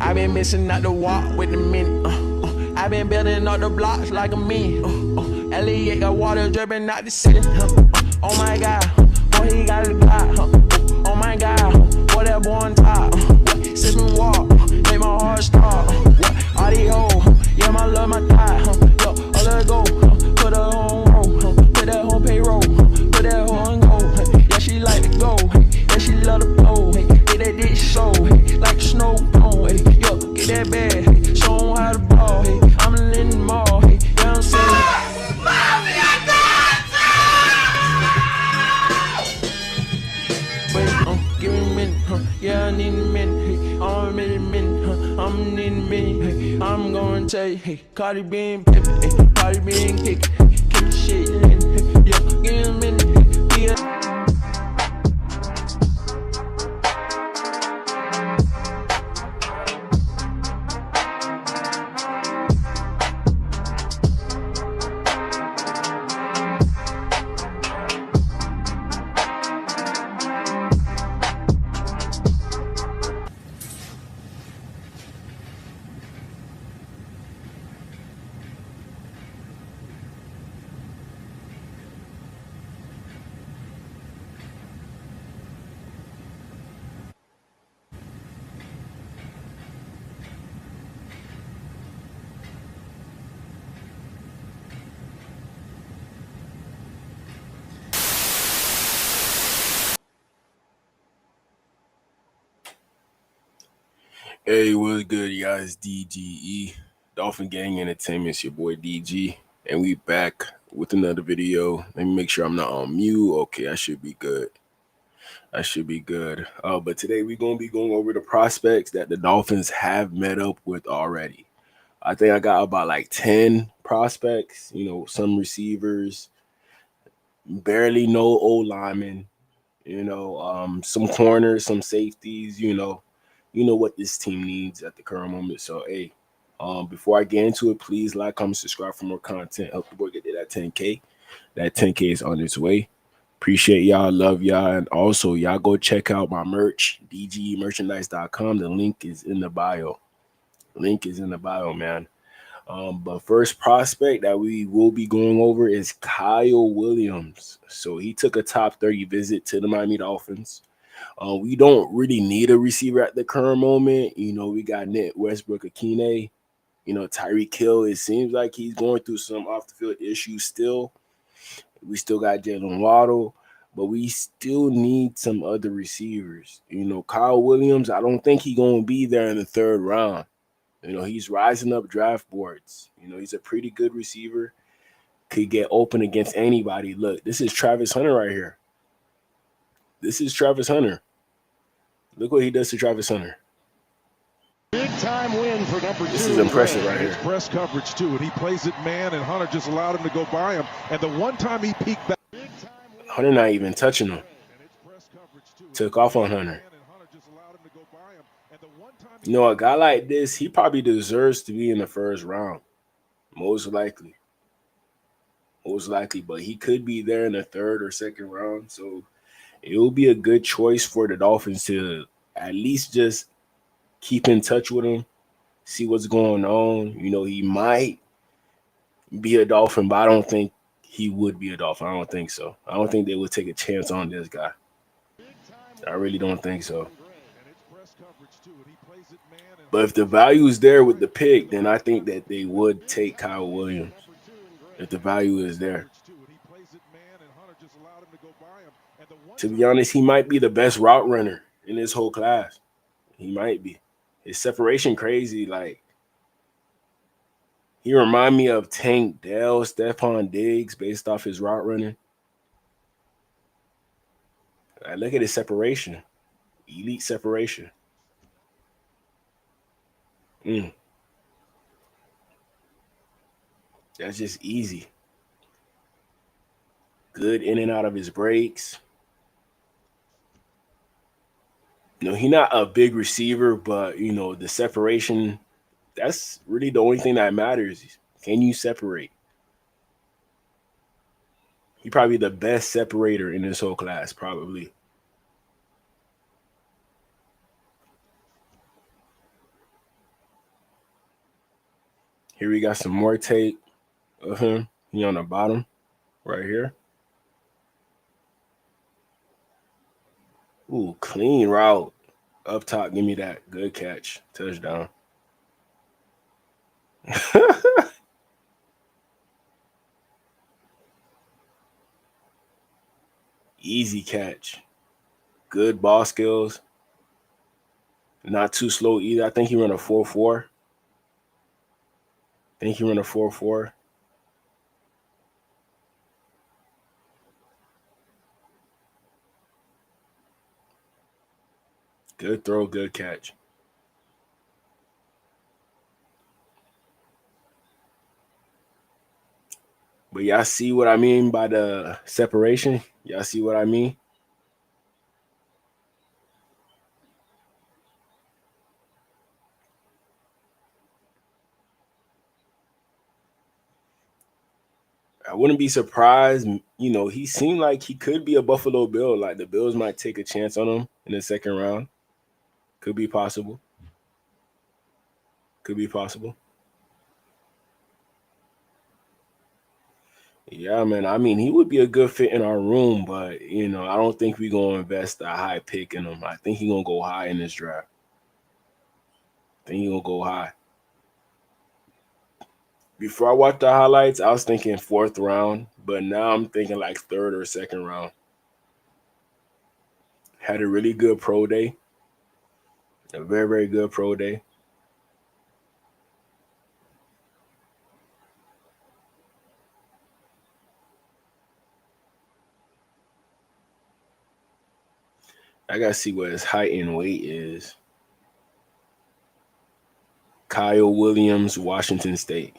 I been missing out the walk with the minute. I been building up the blocks like a man. Elliot got water dripping out the city. Oh my God, boy he got a God. Oh my God, boy that boy on top. Sipping walk, make my heart stop. All these hoes, yeah my love my thigh. Yo, let go, put her on roll, put that on payroll, put that on go. Yeah she like to go, yeah she love to blow. Get that dick so, like a snow cone. Yo, get that bag, show 'em how to ball. I'm in the mall, yeah I'm saying. Give me a minute, yeah, I need a minute, I'm a minute, I'm a minute, I'm gonna tell you, hey, Cardi being pimpin', Cardi being kick the shit in, yeah, give me a minute, yeah. Hey, what's good, you guys? DGE, Dolphin Gang Entertainment. It's your boy DG, and we back with another video. Let me make sure I'm not on mute. Okay, I should be good. I should be good. But today we're gonna be going over the prospects that the Dolphins have met up with already. I think I got about like 10 prospects. You know, some receivers, barely no O linemen. You know, some corners, some safeties. You know what this team needs at the current moment. So, hey, before I get into it, please like, comment, subscribe for more content. Help the boy get to that 10K. That 10K is on its way. Appreciate y'all. Love y'all. And also, y'all go check out my merch, dgmerchandise.com. The link is in the bio. Link is in the bio, man. But first prospect that we will be going over is Kyle Williams. So he took a top 30 visit to the Miami Dolphins. We don't really need a receiver at the current moment. You know, we got Nick Westbrook-Akine. You know, Tyreek Hill, it seems like he's going through some off-the-field issues still. We still got Jalen Waddle, but we still need some other receivers. You know, Kyle Williams, I don't think he's going to be there in the third round. You know, he's rising up draft boards. You know, he's a pretty good receiver. Could get open against anybody. Look, this is Travis Hunter right here. This is Travis Hunter. Look what he does to Travis Hunter. Big time win for number 2. This is impressive right here. It's press coverage too, and he plays it man, and Hunter just allowed him to go by him. And the one time he peeked back, Hunter not even touching him. Took off on Hunter. You know, a guy like this, he probably deserves to be in the first round. Most likely. But he could be there in the third or second round. So it will be a good choice for the Dolphins to at least just keep in touch with him, see what's going on. You know, he might be a Dolphin, but I don't think he would be a Dolphin. I don't think so. I don't think they would take a chance on this guy. I really don't think so. But if the value is there with the pick, then I think that they would take Kyle Williams. If the value is there. To be honest, he might be the best route runner in this whole class. He might be. His separation crazy. Like, he remind me of Tank Dell, Stephon Diggs, based off his route running. Look at his separation. Elite separation. That's just easy. Good in and out of his breaks. You know, he's not a big receiver, but, you know, the separation, that's really the only thing that matters. Can you separate? He's probably the best separator in this whole class, probably. Here we got some more tape of him. He on the bottom right here. Ooh, clean route. Up top, give me that. Good catch. Touchdown. Easy catch. Good ball skills. Not too slow either. I think he run a 4.4. Good throw, good catch. But y'all see what I mean by the separation? Y'all see what I mean? I wouldn't be surprised. You know, he seemed like he could be a Buffalo Bill. Like the Bills might take a chance on him in the second round. Could be possible. Yeah, man. I mean, he would be a good fit in our room, but you know, I don't think we're gonna invest a high pick in him. I think he's gonna go high in this draft. Before I watched the highlights, I was thinking fourth round, but now I'm thinking like third or second round. Had a really good pro day. A very, very good pro day. I gotta see what his height and weight is. Kyle Williams, Washington State.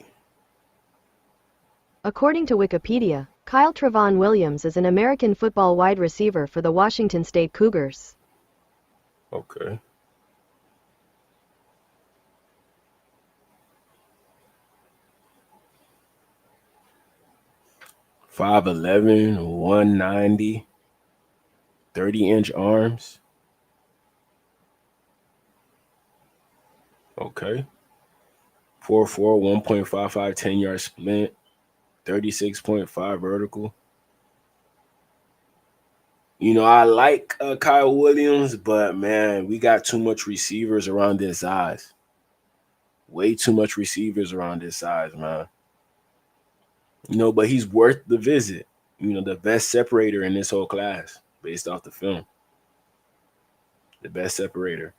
According to Wikipedia, Kyle Trevon Williams is an American football wide receiver for the Washington State Cougars. Okay. $5'11", 190, 30-inch arms. Okay. 4'4", 1.55, 10-yard sprint, 36.5 vertical. You know, I like Kyle Williams, but man, we got too much receivers around this size. Way too much receivers around this size, man. You know, but he's worth the visit. You know, the best separator in this whole class based off the film. The best separator.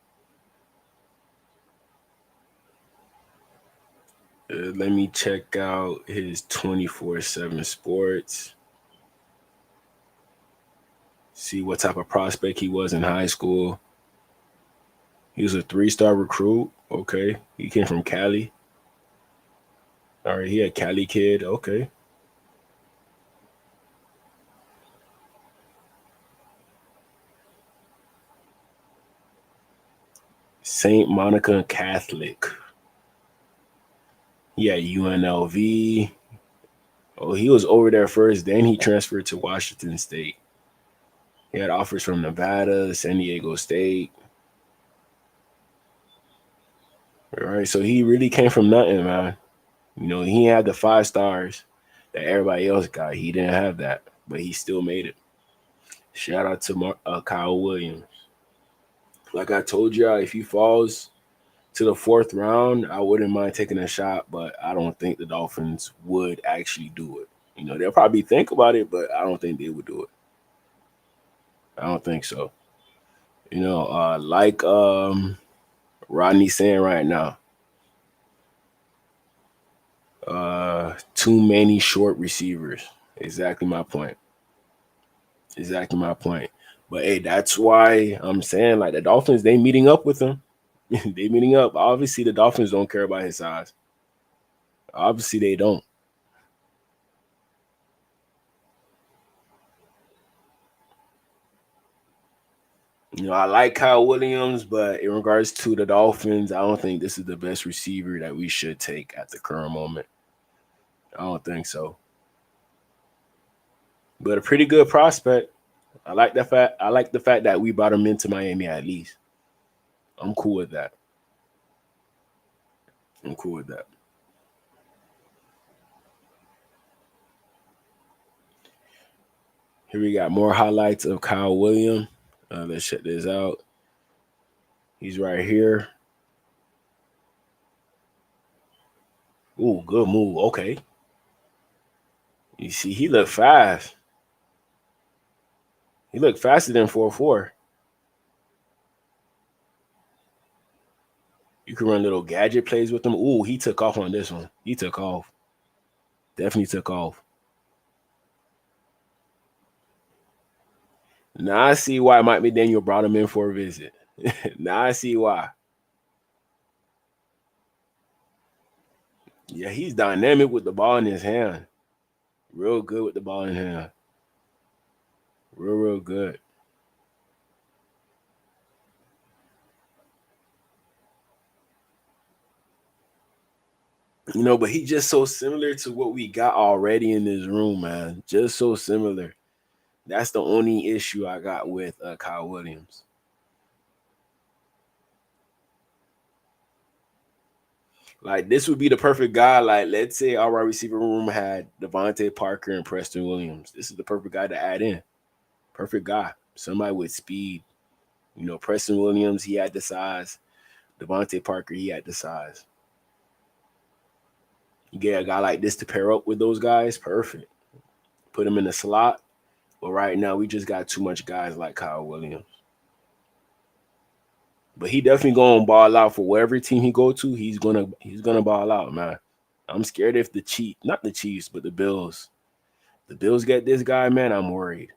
Let me check out his 24/7 sports. See what type of prospect he was in high school. He was a 3-star recruit. Okay. He came from Cali. All right. He a Cali kid. Okay. St. Monica Catholic. Yeah, UNLV. Oh, he was over there first. Then he transferred to Washington State. He had offers from Nevada, San Diego State. All right, so he really came from nothing, man. You know, he had the 5 stars that everybody else got. He didn't have that, but he still made it. Shout out to Kyle Williams. Like I told you, if he falls to the 4th round, I wouldn't mind taking a shot, but I don't think the Dolphins would actually do it. You know, they'll probably think about it, but I don't think they would do it. I don't think so. You know, like Rodney's saying right now, too many short receivers. Exactly my point. But hey, that's why I'm saying like the Dolphins, they meeting up with him. They meeting up. Obviously, the Dolphins don't care about his size. Obviously, they don't. You know, I like Kyle Williams, but in regards to the Dolphins, I don't think this is the best receiver that we should take at the current moment. I don't think so. But a pretty good prospect. I like the fact that we brought him into Miami at least. I'm cool with that. Here we got more highlights of Kyle Williams. Let's check this out. He's right here. Ooh, good move. Okay. You see, he looked fast. He looked faster than 4-4. You can run little gadget plays with him. Ooh, he took off on this one. He took off. Definitely took off. Now I see why Mike McDaniel brought him in for a visit. Now I see why. Yeah, he's dynamic with the ball in his hand. Real good with the ball in hand. Real good. You know, but he's just so similar to what we got already in this room, man. Just so similar. That's the only issue I got with Kyle Williams. Like, this would be the perfect guy. Like, let's say our wide receiver room had Devontae Parker and Preston Williams. This is the perfect guy to add in. Perfect guy. Somebody with speed. You know, Preston Williams, he had the size. Devontae Parker, he had the size. You get a guy like this to pair up with those guys, perfect. Put him in the slot. But right now, we just got too much guys like Kyle Williams. But he definitely gonna ball out for whatever team he go to. He's gonna ball out, man. I'm scared if not the Chiefs, but the Bills. The Bills get this guy, man. I'm worried.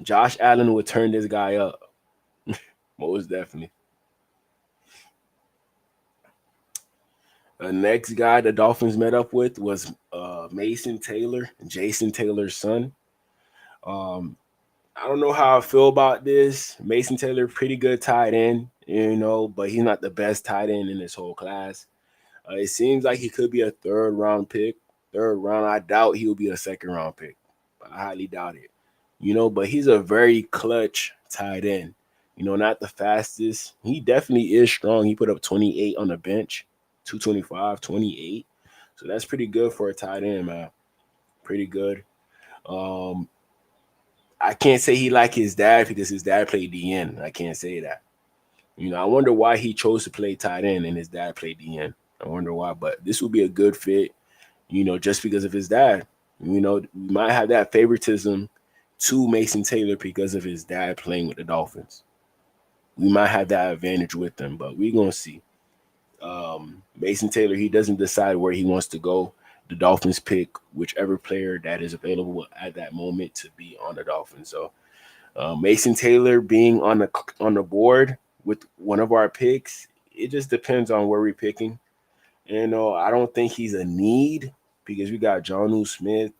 Josh Allen would turn this guy up. Most definitely. The next guy the Dolphins met up with was Mason Taylor, Jason Taylor's son. I don't know how I feel about this. Mason Taylor, pretty good tight end, you know, but he's not the best tight end in this whole class. It seems like he could be a third-round pick. Third round, I doubt he'll be a second-round pick. I highly doubt it. You know, but he's a very clutch tight end. You know, not the fastest. He definitely is strong. He put up 28 on the bench, 225, 28. So that's pretty good for a tight end, man. Pretty good. I can't say he like his dad because his dad played DN. I can't say that. You know, I wonder why he chose to play tight end and his dad played DN. I wonder why, but this would be a good fit, you know, just because of his dad. You know, we might have that favoritism to Mason Taylor because of his dad playing with the Dolphins. We might have that advantage with them, but we're going to see. Mason Taylor, he doesn't decide where he wants to go. The Dolphins pick whichever player that is available at that moment to be on the Dolphins. So Mason Taylor being on the board with one of our picks, it just depends on where we're picking. And I don't think he's a need because we got Jonnu Smith,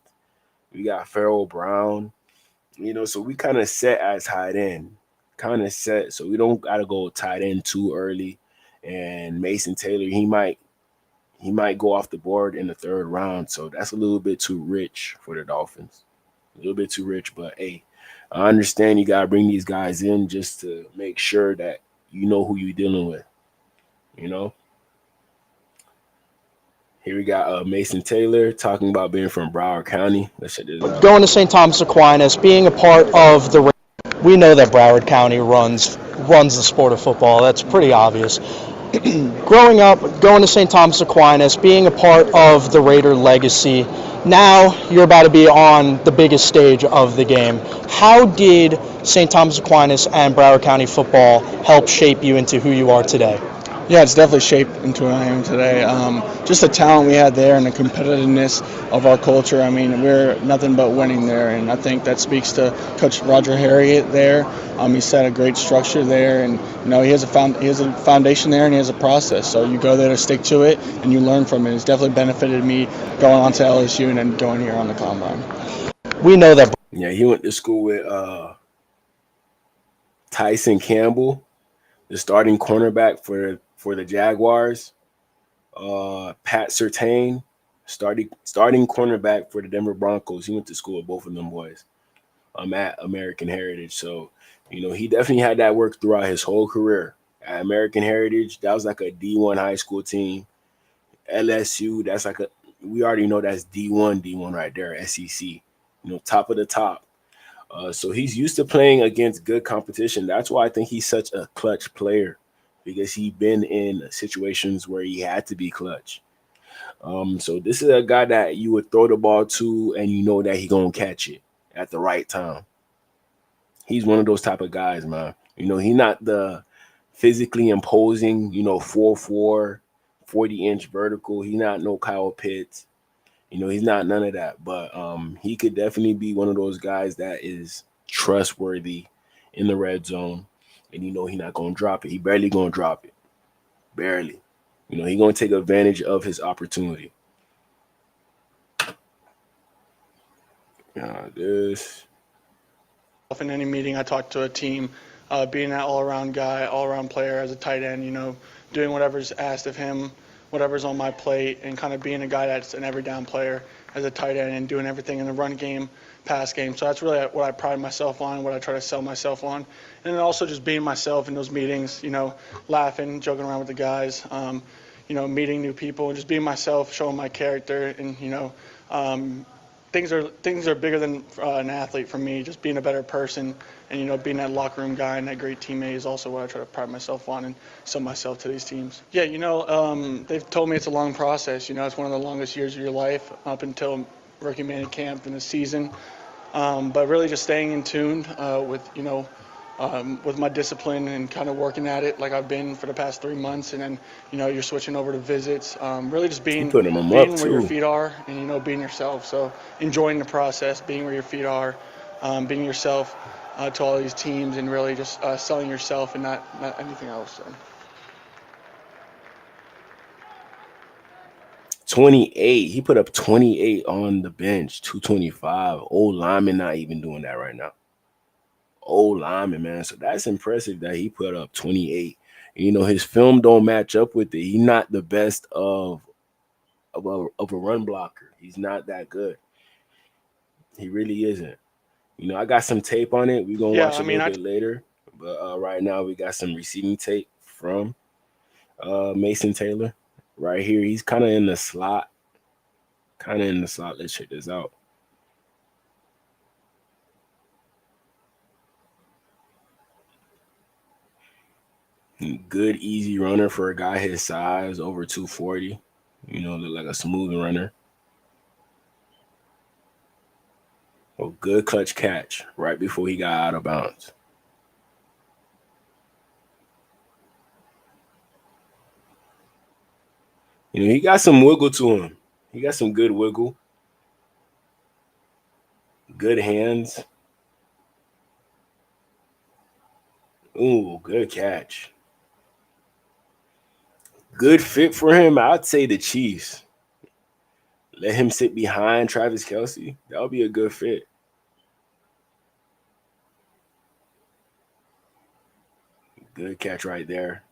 we got Farrell Brown, you know, so we kind of set as tight end, so we don't got to go tight end too early. And Mason Taylor, he might go off the board in the third round. So that's a little bit too rich for the Dolphins. A little bit too rich. But, hey, I understand you got to bring these guys in just to make sure that you know who you're dealing with, you know. Here we got Mason Taylor talking about being from Broward County. Let's check this out. Going to St. Thomas Aquinas, being a part of the – we know that Broward County runs the sport of football. That's pretty obvious. Growing up, going to St. Thomas Aquinas, being a part of the Raider legacy, now you're about to be on the biggest stage of the game. How did St. Thomas Aquinas and Broward County football help shape you into who you are today? Yeah, it's definitely shaped into who I am today. Just the talent we had there and the competitiveness of our culture. I mean, we're nothing but winning there, and I think that speaks to Coach Roger Harriet there. He set a great structure there, and you know he has a foundation there, and he has a process. So you go there to stick to it, and you learn from it. It's definitely benefited me going on to LSU and then going here on the combine. We know that. Yeah, he went to school with Tyson Campbell, the starting cornerback for the Jaguars. Pat Surtain, starting cornerback for the Denver Broncos. He went to school with both of them boys. At American Heritage. So, you know, he definitely had that work throughout his whole career. At American Heritage, that was like a D1 high school team. LSU, that's like we already know that's D1 right there, SEC. top of the top. So he's used to playing against good competition. That's why I think he's such a clutch player, because he's been in situations where he had to be clutch. So this is a guy that you would throw the ball to, and you know that he's gonna catch it at the right time. He's one of those type of guys, man. He's not the physically imposing, 4'4", 40-inch vertical. He's not no Kyle Pitts. He's not none of that. But he could definitely be one of those guys that is trustworthy in the red zone. And he's not gonna drop it. He barely gonna drop it. Barely. He's gonna take advantage of his opportunity. This. In any meeting, I talk to a team, being that all-around guy, all-around player as a tight end, doing whatever's asked of him, whatever's on my plate, and kind of being a guy that's an every down player as a tight end and doing everything in the run game, pass game. So that's really what I pride myself on, what I try to sell myself on. And then also just being myself in those meetings, laughing, joking around with the guys, meeting new people, and just being myself, showing my character, and, things are bigger than an athlete for me. Just being a better person and being that locker room guy and that great teammate is also what I try to pride myself on and sell myself to these teams. Yeah, they've told me it's a long process. It's one of the longest years of your life up until rookie mini camp and the season. But really just staying in tune with my discipline and kind of working at it like I've been for the past 3 months. And then, you're switching over to visits, really just being where your feet are and, being yourself. So enjoying the process, being where your feet are, being yourself to all these teams, and really just selling yourself and not anything else. So. 28. He put up 28 on the bench, 225. Old lineman not even doing that right now. Old lineman, man. So that's impressive that he put up 28. His film don't match up with it. He's not the best of a run blocker. He's not that good. He really isn't. I got some tape on it. We're gonna watch a little bit later. But right now we got some receiving tape from Mason Taylor. Right here. He's kind of in the slot. Let's check this out. Good, easy runner for a guy his size, over 240. Look like a smooth runner. A good clutch catch right before he got out of bounds. He got some wiggle to him. He got some good wiggle. Good hands. Ooh, good catch. Good fit for him. I'd say the Chiefs. Let him sit behind Travis Kelce. That would be a good fit. Good catch right there.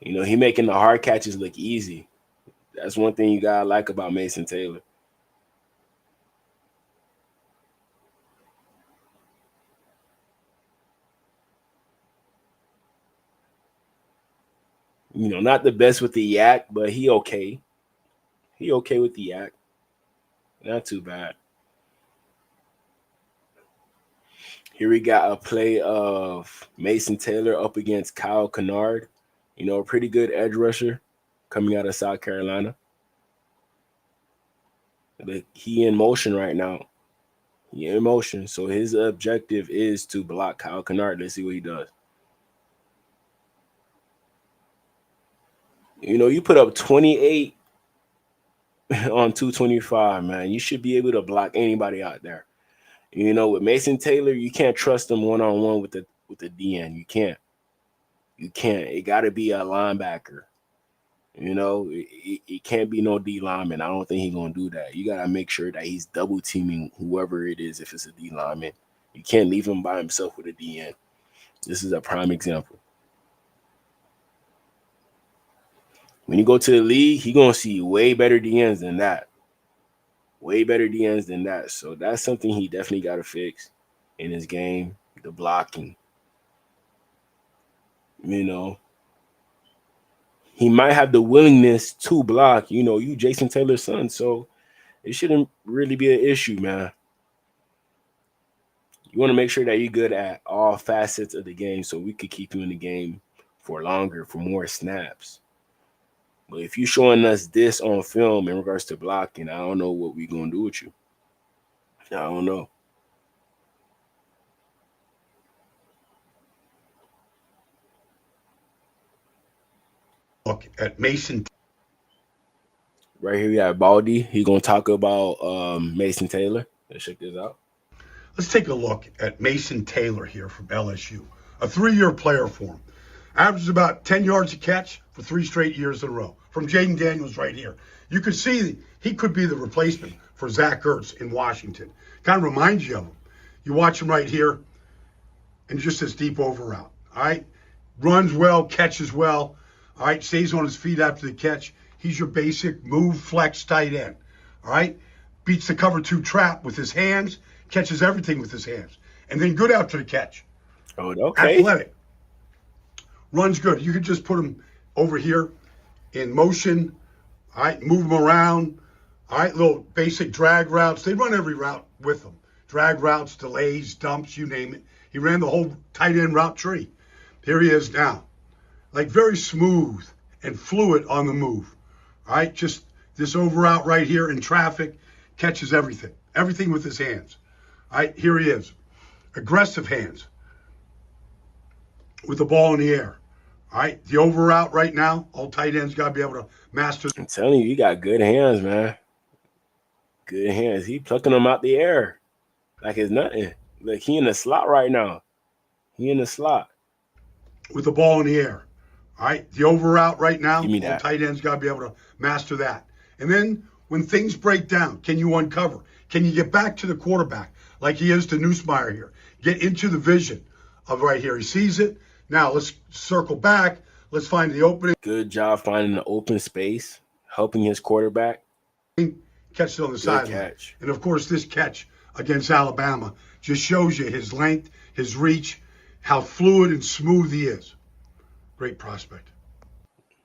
He making the hard catches look easy. That's one thing you gotta like about Mason Taylor. Not the best with the yak, but he okay. He okay with the yak. Not too bad. Here we got a play of Mason Taylor up against Kyle Kennard. A pretty good edge rusher coming out of South Carolina. But he in motion right now. He in motion. So his objective is to block Kyle Kennard. Let's see what he does. You put up 28 on 225, man. You should be able to block anybody out there. With Mason Taylor, you can't trust him one-on-one with the DN. You can't. It got to be a linebacker. It can't be no D lineman. I don't think he's going to do that. You got to make sure that he's double teaming whoever it is if it's a D lineman. You can't leave him by himself with a DN. This is a prime example. When you go to the league, he's going to see way better DNs than that. Way better DNs than that. So that's something he definitely got to fix in his game, the blocking. He might have the willingness to block. You Jason Taylor's son. So it shouldn't really be an issue, man. You want to make sure that you're good at all facets of the game so we could keep you in the game for longer, for more snaps. But if you're showing us this on film in regards to blocking, I don't know what we're going to do with you. I don't know. Look at Mason. Right here we got Baldy. He going to talk about Mason Taylor. Let's check this out. Let's take a look at Mason Taylor here from LSU. A 3-year player for him. Averages about 10 yards a catch for 3 straight years in a row. From Jaden Daniels right here. You could see he could be the replacement for Zach Ertz in Washington. Kind of reminds you of him. You watch him right here, and just this deep over route. All right? Runs well, catches well. All right? Stays on his feet after the catch. He's your basic move flex tight end. All right? Beats the cover 2 trap with his hands. Catches everything with his hands. And then good after the catch. Oh, okay. Athletic. Runs good. You could just put him over here in motion. All right, move him around. All right, little basic drag routes. They run every route with him. Drag routes, delays, dumps, you name it. He ran the whole tight end route tree. Here he is now. Like very smooth and fluid on the move. All right, just this over route right here in traffic, catches everything. Everything with his hands. All right, here he is. Aggressive hands with the ball in the air. All right, the over route right now, all tight ends got to be able to master. I'm telling you, he got good hands, man. Good hands. He plucking them out the air like it's nothing. Like he in the slot right now. He in the slot. With the ball in the air. All right, the over route right now, Give me all that. tight ends got to be able to master that. And then when things break down, can you uncover? Can you get back to the quarterback like he is to Nussmeier here? Get into the vision of right here. He sees it. Now let's circle back. Let's find the opening. Good job finding the open space, helping his quarterback. Catch it on the sideline. Catch. And of course, this catch against Alabama just shows you his length, his reach, how fluid and smooth he is. Great prospect.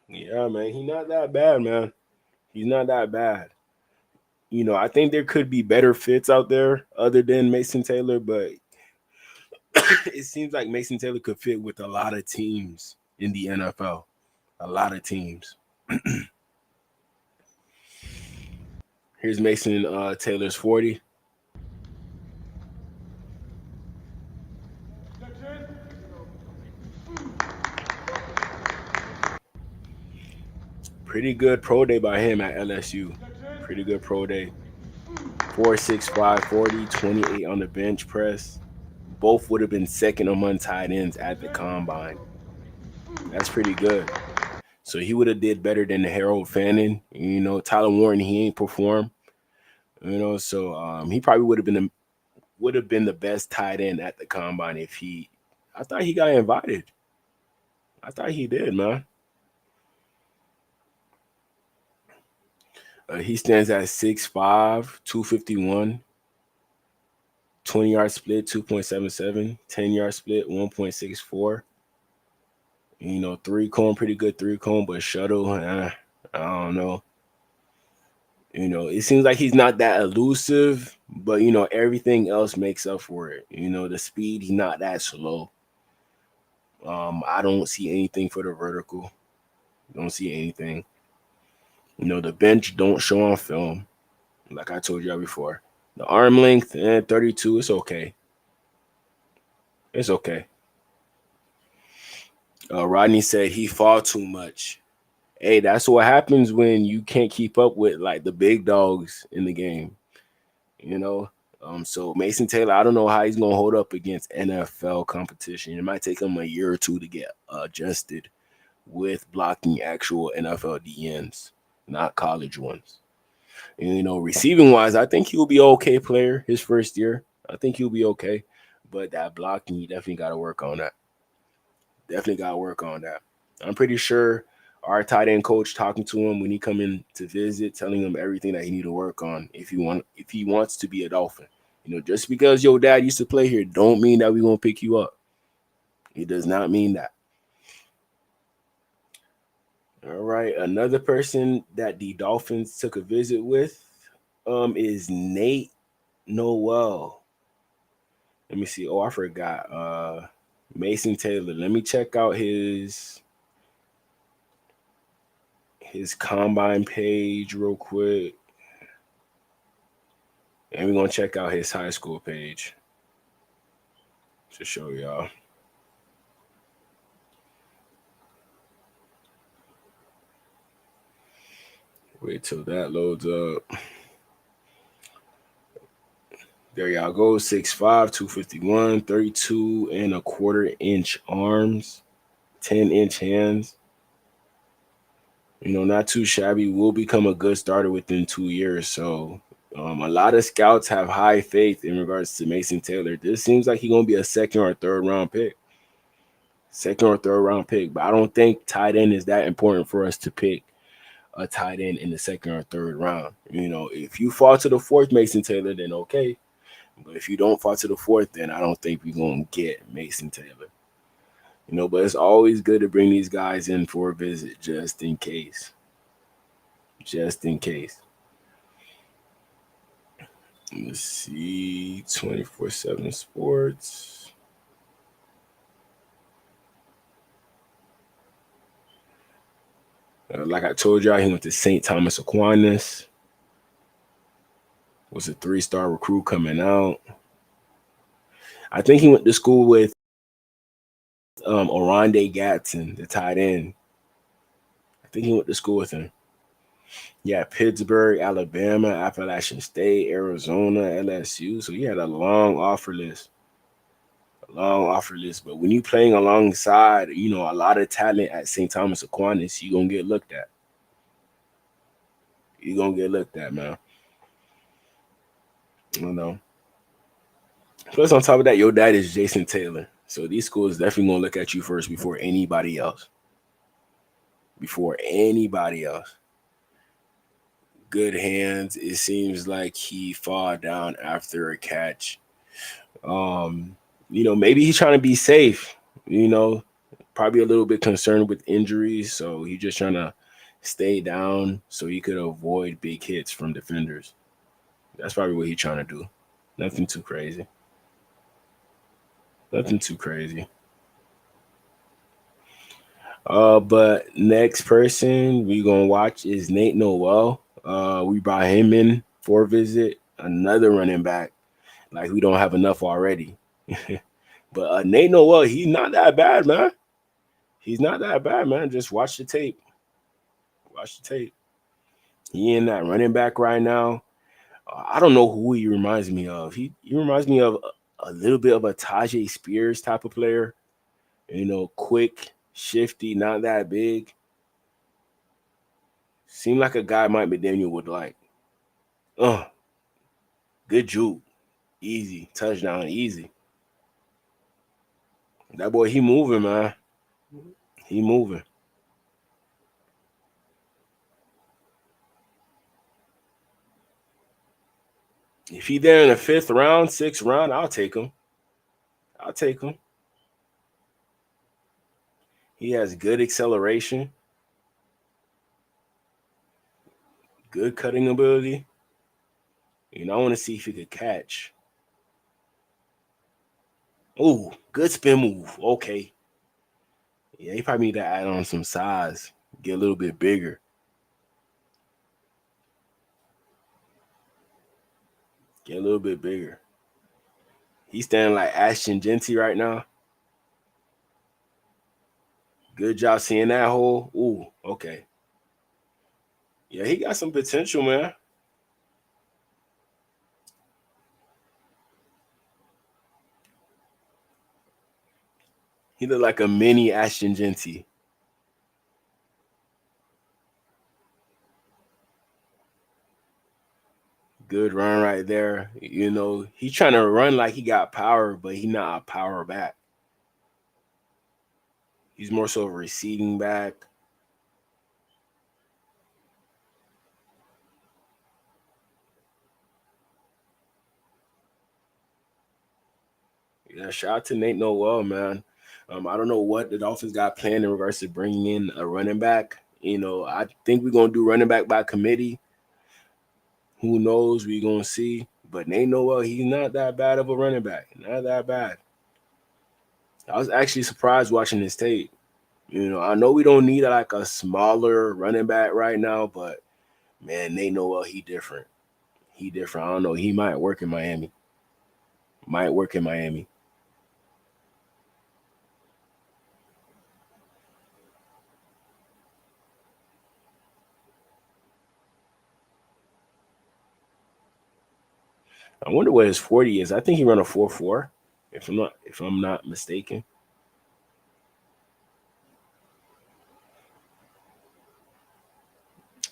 Yeah, man. He's not that bad, man. He's not that bad. You know, I think there could be better fits out there other than Mason Taylor, but it seems like Mason Taylor could fit with a lot of teams in the NFL. A lot of teams. Here's Mason Taylor's 40. Pretty good pro day by him at LSU. Pretty good pro day. 4.65 40, 28 on the bench press. Both would have been second among tight ends at the combine. That's pretty good. So he would have did better than the Harold Fannin. You know, Tyler Warren, he ain't performed. You know, so he probably would have been the best tight end at the combine if he. I thought he got invited. I thought he did, man. He stands at 6'5", 251. 20-yard split, 2.77. 10-yard split, 1.64. You know, 3-cone, pretty good 3-cone, but shuttle, I don't know. You know, it seems like he's not that elusive, but, you know, everything else makes up for it. You know, the speed, he's not that slow. I don't see anything for the vertical. Don't see anything. You know, the bench don't show on film, like I told y'all before. The arm length, 32, it's okay. It's okay. Rodney said he fall too much. Hey, that's what happens when you can't keep up with, like, the big dogs in the game. You know? So Mason Taylor, I don't know how he's going to hold up against NFL competition. It might take him a year or two to get adjusted with blocking actual NFL DNs. Not college ones. And, you know, receiving wise, I think he'll be an okay player his first year. I think he'll be okay. But that blocking, you definitely got to work on that. Definitely got to work on that. I'm pretty sure our tight end coach talking to him when he come in to visit, telling him everything that he need to work on if he wants to be a Dolphin. You know, just because your dad used to play here don't mean that we're going to pick you up. It does not mean that. All right, another person that the Dolphins took a visit with is Nate Noel. Let me see. Oh, I forgot. Mason Taylor. Let me check out his combine page real quick. And we're gonna check out his high school page to show y'all. Wait till that loads up. There y'all go. 6'5", 251, 32.25-inch arms, 10-inch hands. You know, not too shabby. Will become a good starter within 2 years. So a lot of scouts have high faith in regards to Mason Taylor. This seems like he's gonna be a second or third round pick. But I don't think tight end is that important for us to pick a tight end in the second or third round. You know, if you fall to the fourth Mason Taylor, then okay. But if you don't fall to the fourth, then I don't think we're going to get Mason Taylor. You know, but it's always good to bring these guys in for a visit just in case. Just in case. Let's see. 24/7 Sports. Like I told y'all, he went to St. Thomas Aquinas. Was a 3-star recruit coming out. I think he went to school with Oronde Gatson, the tight end. I think he went to school with him. Yeah, Pittsburgh, Alabama, Appalachian State, Arizona, LSU. So he had a long offer list. But when you're playing alongside, you know, a lot of talent at St. Thomas Aquinas, you're going to get looked at. Man. You know. Plus, on top of that, your dad is Jason Taylor. So these schools definitely going to look at you first before anybody else. Good hands. It seems like he fall down after a catch. You know, maybe he's trying to be safe. You know, probably a little bit concerned with injuries. So he's just trying to stay down so he could avoid big hits from defenders. That's probably what he's trying to do. Nothing too crazy. But next person we gonna watch is Nate Noel. We brought him in for a visit. Another running back. Like we don't have enough already. But Nate Noel, he's not that bad, man. Just watch the tape. He in that running back right now. I don't know who he reminds me of. He reminds me of a little bit of a Tajay Spears type of player. You know, quick, shifty, not that big. Seemed like a guy Mike McDaniel would like. Good juke. Easy. Touchdown, easy. That boy, he moving, man. He moving. If he there in the 5th round, 6th round, I'll take him. He has good acceleration, good cutting ability. You know, I want to see if he could catch. Oh, good spin move. Okay. Yeah, he probably need to add on some size, get a little bit bigger. He's standing like Ashton Genty right now. Good job seeing that hole. Ooh, okay. Yeah, he got some potential, man. He looked like a mini Ashton Genty. Good run right there. You know, he's trying to run like he got power, but he not a power back. He's more so a receiving back. Yeah, shout out to Nate Noel, man. I don't know what the Dolphins got planned in regards to bringing in a running back. You know, I think we're going to do running back by committee. Who knows? We gonna see. But they know well he's not that bad of a running back. Not that bad. I was actually surprised watching this tape. I know we don't need like a smaller running back right now, but man, they know well he different. He different. I don't know. He might work in Miami. Might work in Miami. I wonder what his 40 is. I think he run a 4.4, if I'm not mistaken.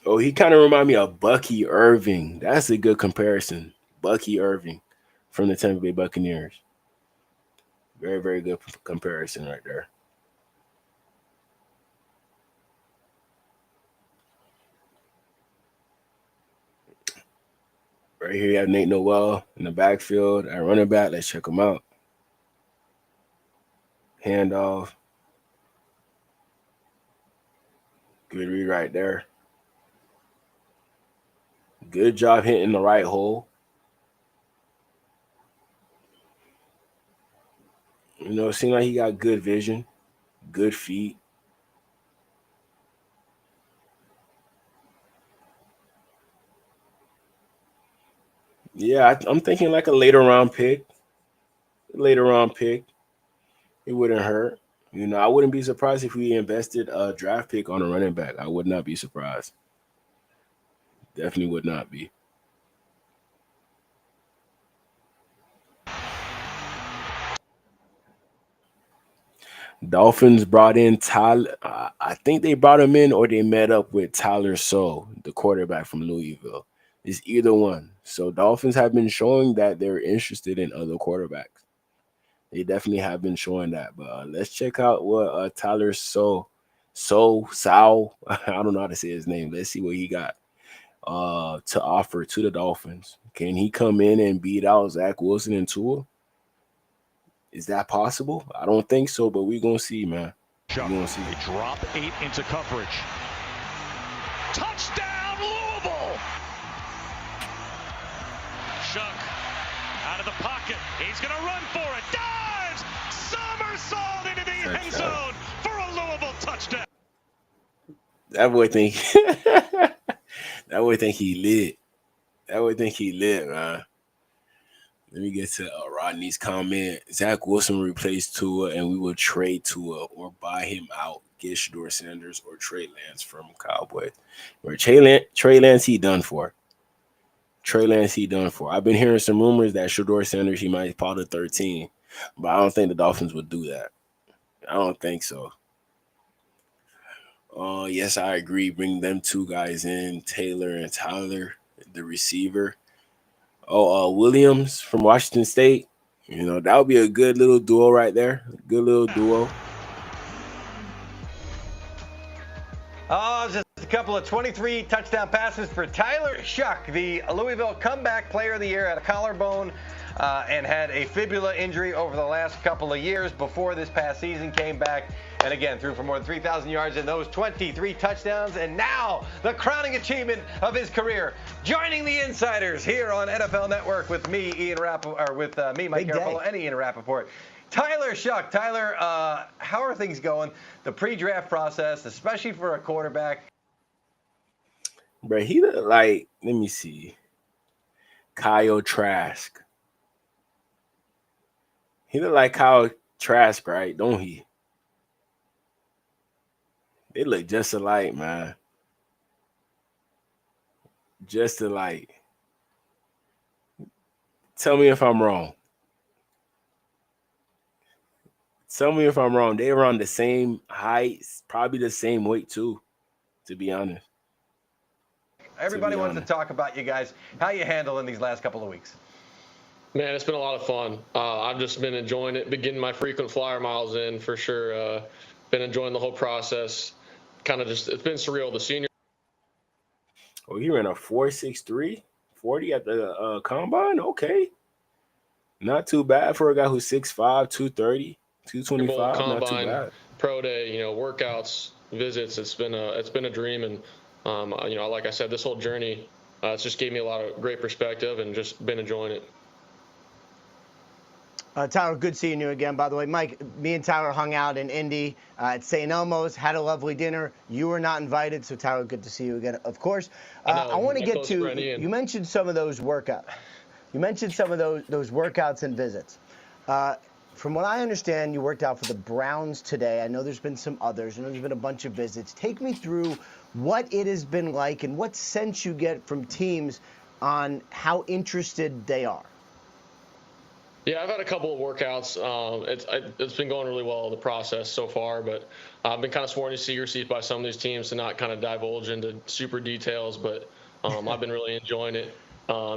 Oh, he kind of remind me of Bucky Irving. That's a good comparison. Bucky Irving from the Tampa Bay Buccaneers. Very, very good comparison right there. Right here, you have Nate Noel in the backfield at running back. Let's check him out. Handoff. Good read right there. Good job hitting the right hole. It seemed like he got good vision, good feet. Yeah, I'm thinking like a later round pick. It wouldn't hurt. I wouldn't be surprised if we invested a draft pick on a running back. I would not be surprised. Definitely would not be. Dolphins brought in Tyler. I think they brought him in or they met up with Tyler So, the quarterback from Louisville. It's either one. So Dolphins have been showing that they're interested in other quarterbacks. They definitely have been showing that. But let's check out what Tyler Sao. I don't know how to say his name. Let's see what he got to offer to the Dolphins. Can he come in and beat out Zach Wilson and Tua? Is that possible? I don't think so, but we're going to see, man. We're going to see. They drop 8 into coverage. Touchdown, Louisville! Shuck out of the pocket. He's going to run for it. Dives! Somersault into the end zone for a Louisville touchdown. That boy think he lit. That boy think he lit, man. Let me get to Rodney's comment. Zach Wilson replaced Tua, and we will trade Tua or buy him out. Get Shedeur Sanders or Trey Lance from Cowboys. Or Trey Lance, he done for. I've been hearing some rumors that Shedeur Sanders, he might fall to 13. But I don't think the Dolphins would do that. I don't think so. Yes, I agree. Bring them two guys in, Taylor and Tyler, the receiver. Williams from Washington State. That would be a good little duo right there. Good little duo. Just a couple of 23 touchdown passes for Tyler Shuck, the Louisville comeback player of the year, had a collarbone and had a fibula injury over the last couple of years before this past season, came back and again threw for more than 3,000 yards in those 23 touchdowns. And now the crowning achievement of his career, joining the Insiders here on NFL Network with me, Mike Garafolo, and Ian Rappaport. Tyler Shuck. Tyler, how are things going? The pre-draft process, especially for a quarterback. Bro, he look like, let me see, Kyle Trask. He look like Kyle Trask, right? Don't he? They look just alike, man. Just alike. Tell me if I'm wrong. They around the same height, probably the same weight too, to be honest. Everybody wants to talk about you guys. How you handling these last couple of weeks? Man, it's been a lot of fun. I've just been enjoying it, been getting my frequent flyer miles in for sure. Been enjoying the whole process. It's been surreal. The senior. Oh, he ran a 4.63 40 at the combine. Okay, not too bad for a guy who's 6'5", 230, 225. Combine, not too bad. Pro day, workouts, visits. It's been a dream, and like I said, this whole journey it's just gave me a lot of great perspective and just been enjoying it. Tyler, good seeing you again, by the way. Mike, me and Tyler hung out in Indy at St. Elmo's, had a lovely dinner. You were not invited, so Tyler, good to see you again, of course. I want to get to, you mentioned some of those workouts. You mentioned some of those workouts and visits. From what I understand, you worked out for the Browns today. I know there's been some others. I know there's been a bunch of visits. Take me through what it has been like and what sense you get from teams on how interested they are. Yeah, I've had a couple of workouts. It's been going really well, the process so far, but I've been kind of sworn to secrecy by some of these teams to not kind of divulge into super details, but I've been really enjoying it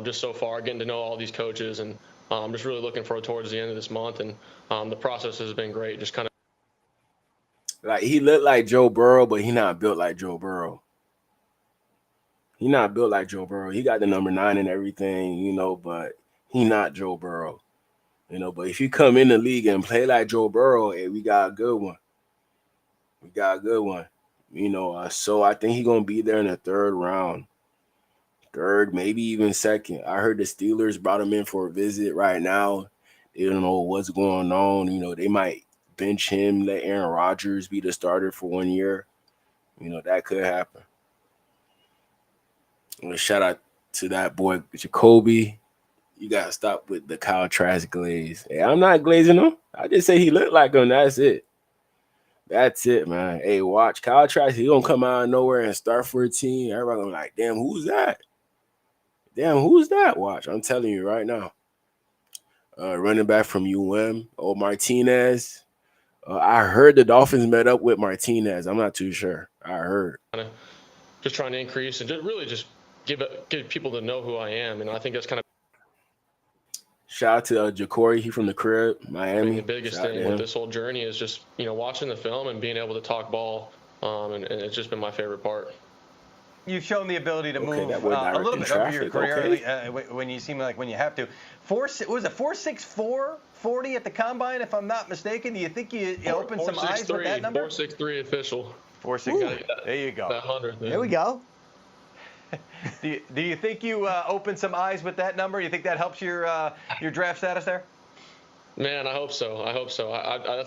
just so far, getting to know all these coaches, and I'm just really looking forward towards the end of this month, and the process has been great. Just kind of like he looked like Joe Burrow, but he not built like Joe Burrow. He not built like Joe Burrow. He got the number 9 and everything, you know, but he not Joe Burrow. You know, but if you come in the league and play like Joe Burrow, hey, we got a good one. We got a good one. You know, so I think he's going to be there in the 3rd round. 3rd, maybe even 2nd. I heard the Steelers brought him in for a visit right now. They don't know what's going on. You know, they might bench him, let Aaron Rodgers be the starter for 1 year. You know, that could happen. Shout out to that boy, Jacoby. You got to stop with the Kyle Trask glaze. Hey, I'm not glazing him. I just say he looked like him. That's it. That's it, man. Hey, watch. Kyle Trask, he going to come out of nowhere and start for a team. Everybody going to be like, damn, who's that? Damn, who's that? Watch. I'm telling you right now. Running back from Martinez. I heard the Dolphins met up with Martinez. I'm not too sure. I heard. Just trying to increase and just give people to know who I am. And I think that's kind of shout out to Jacory. He from the crib, Miami. The biggest thing with this whole journey is just, you know, watching the film and being able to talk ball. And it's just been my favorite part. You've shown the ability to move a little bit over your career when you seem like when you have to. Was it 4.64 40 at the combine, if I'm not mistaken? Do you think you opened some eyes with that number? 4.63 official. 4.63. There you go. That 100. There we go. Do you think you opened some eyes with that number? You think that helps your draft status there? Man, I hope so.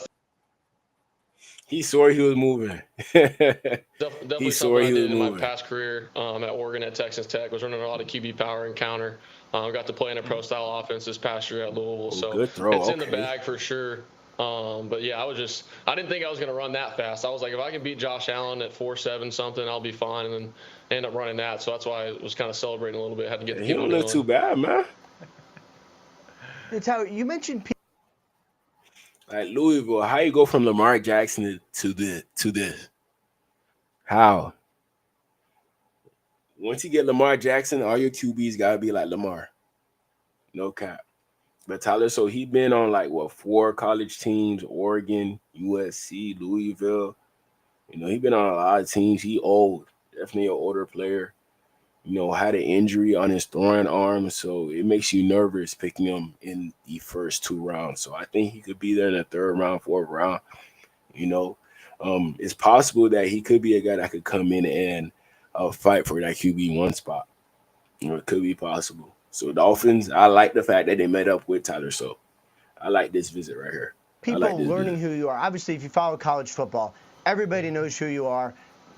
He swore he was moving. Definitely something I did in my past career at Oregon at Texas Tech. Was running a lot of QB power and counter. Got to play in a pro-style offense this past year at Louisville. So it's in the bag for sure. But yeah, I didn't think I was going to run that fast. I was like, if I can beat Josh Allen at 4.7 something, I'll be fine. And then end up running that. So that's why I was kind of celebrating a little bit. Had to get the He don't look too bad, man. It's how you mentioned. Like Louisville, how you go from Lamar Jackson to this? How? Once you get Lamar Jackson, all your QBs gotta be like Lamar. No cap. But Tyler, so he been on 4 college teams: Oregon, USC, Louisville. You know, he been on a lot of teams. He old, definitely an older player. You know, had an injury on his throwing arm, so it makes you nervous picking him in the first 2 rounds. So I think he could be there in the 3rd round, 4th round. You know, it's possible that he could be a guy that could come in and fight for that QB1 spot. You know, it could be possible. So Dolphins, I like the fact that they met up with Tyler. So I like this visit right here. People learning who you are. Obviously, if you follow college football, everybody knows who you are.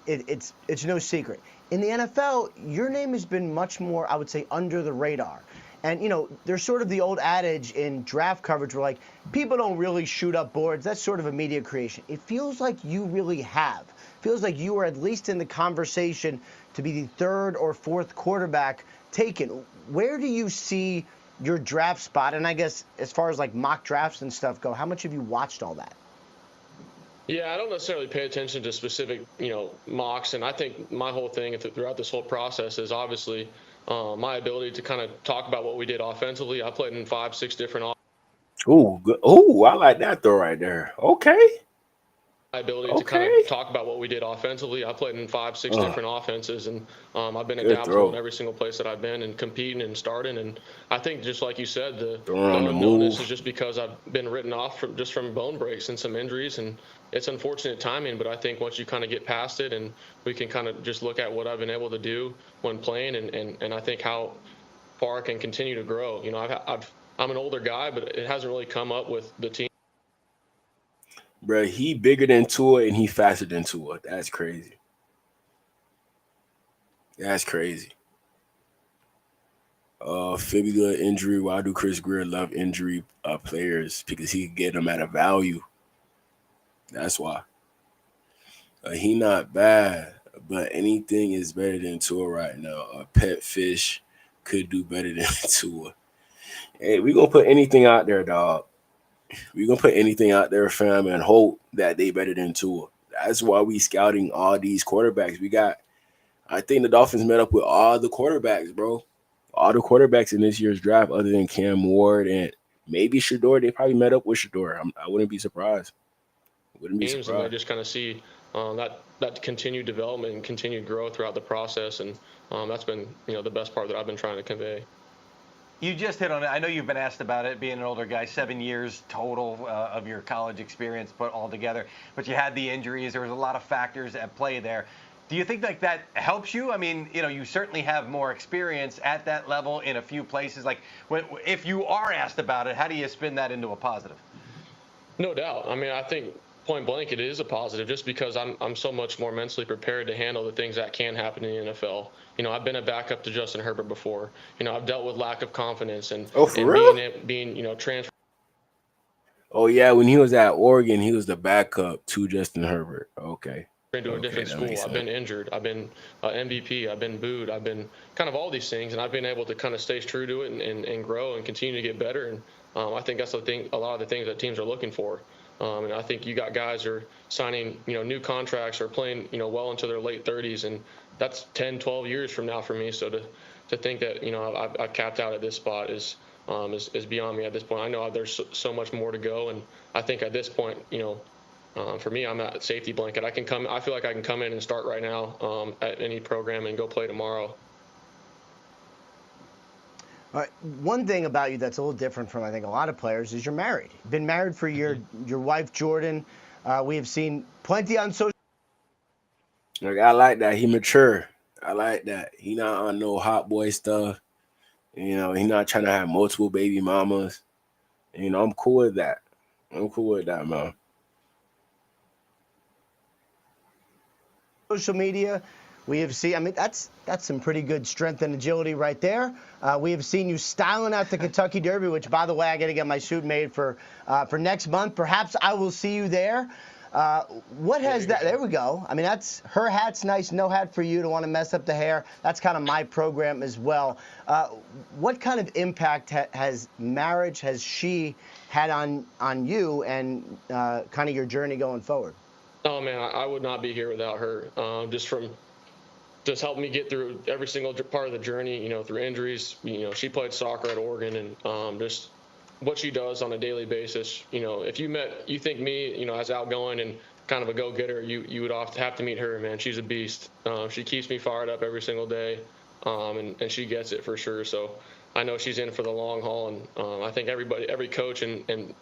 It's no secret. In the NFL, your name has been much more, I would say, under the radar. And, you know, there's sort of the old adage in draft coverage where, people don't really shoot up boards. That's sort of a media creation. It feels like you really have. It feels like you are at least in the conversation to be the 3rd or 4th quarterback taken. Where do you see your draft spot? And I guess as far as, mock drafts and stuff go, how much have you watched all that? Yeah, I don't necessarily pay attention to specific, mocks. And I think my whole thing throughout this whole process is obviously my ability to kind of talk about what we did offensively. I played in 5-6 different. Ooh, good. Ooh, I like that throw right there. Okay. My ability to kind of talk about what we did offensively. I played in 5-6 different offenses, and I've been adaptable in every single place that I've been and competing and starting. And I think, just like you said, the unknownness is just because I've been written off from bone breaks and some injuries, and it's unfortunate timing, but I think once you kind of get past it and we can kind of just look at what I've been able to do when playing and I think how far I can continue to grow. You know, I'm an older guy, but it hasn't really come up with the team. Bro, he bigger than Tua and he faster than Tua. That's crazy. That's crazy. Fibula injury. Why do Chris Greer love injury players? Because he can get them at a value. That's why. He not bad, but anything is better than Tua right now. A pet fish could do better than Tua. Hey, we gonna put anything out there, dog. We gonna put anything out there, fam, and hope that they better than Tua. That's why we scouting all these quarterbacks. I think the Dolphins met up with all the quarterbacks, bro. All the quarterbacks in this year's draft, other than Cam Ward and maybe Shador. They probably met up with Shador. I wouldn't be surprised. And I just kind of see that continued development and continued growth throughout the process, and that's been the best part that I've been trying to convey. You just hit on it. I know you've been asked about it, being an older guy, 7 years total of your college experience put all together. But you had the injuries. There was a lot of factors at play there. Do you think like that helps you? I mean, you certainly have more experience at that level in a few places. Like, if you are asked about it, how do you spin that into a positive? No doubt. I mean, I think point blank, it is a positive just because I'm so much more mentally prepared to handle the things that can happen in the NFL. I've been a backup to Justin Herbert before. I've dealt with lack of confidence and being transferred. Oh yeah, when he was at Oregon, he was the backup to Justin Herbert. Okay. Into a different school. I've been injured. I've been MVP. I've been booed. I've been kind of all these things, and I've been able to kind of stay true to it and grow and continue to get better. And I think that's the thing. A lot of the things that teams are looking for. And I think you got guys who are signing, new contracts or playing, well into their late 30s, and that's 10, 12 years from now for me. So to think that, I've capped out at this spot is beyond me at this point. I know there's so much more to go, and I think at this point, for me, I'm at safety blanket. I feel like I can come in and start right now at any program and go play tomorrow. All right. One thing about you that's a little different from, I think, a lot of players is you're married. You've been married for your wife, Jordan. We have seen plenty on social. Look, I like that. He mature. I like that. He not on no hot boy stuff. He not trying to have multiple baby mamas. I'm cool with that. Man. Social media, we have seen, that's some pretty good strength and agility right there. We have seen you styling out the Kentucky Derby, which, by the way, I got to get my suit made for next month. Perhaps I will see you there. What has that? There we go. That's her hat's nice. No hat for you to want to mess up the hair. That's kind of my program as well. What kind of impact has she had on you and kind of your journey going forward? Oh man, I would not be here without her. Just helping me get through every single part of the journey. Through injuries. She played soccer at Oregon, and just what she does on a daily basis. If you think me, as outgoing and kind of a go-getter, you would have to meet her, man. She's a beast. She keeps me fired up every single day, and she gets it for sure. So I know she's in for the long haul, and I think every coach and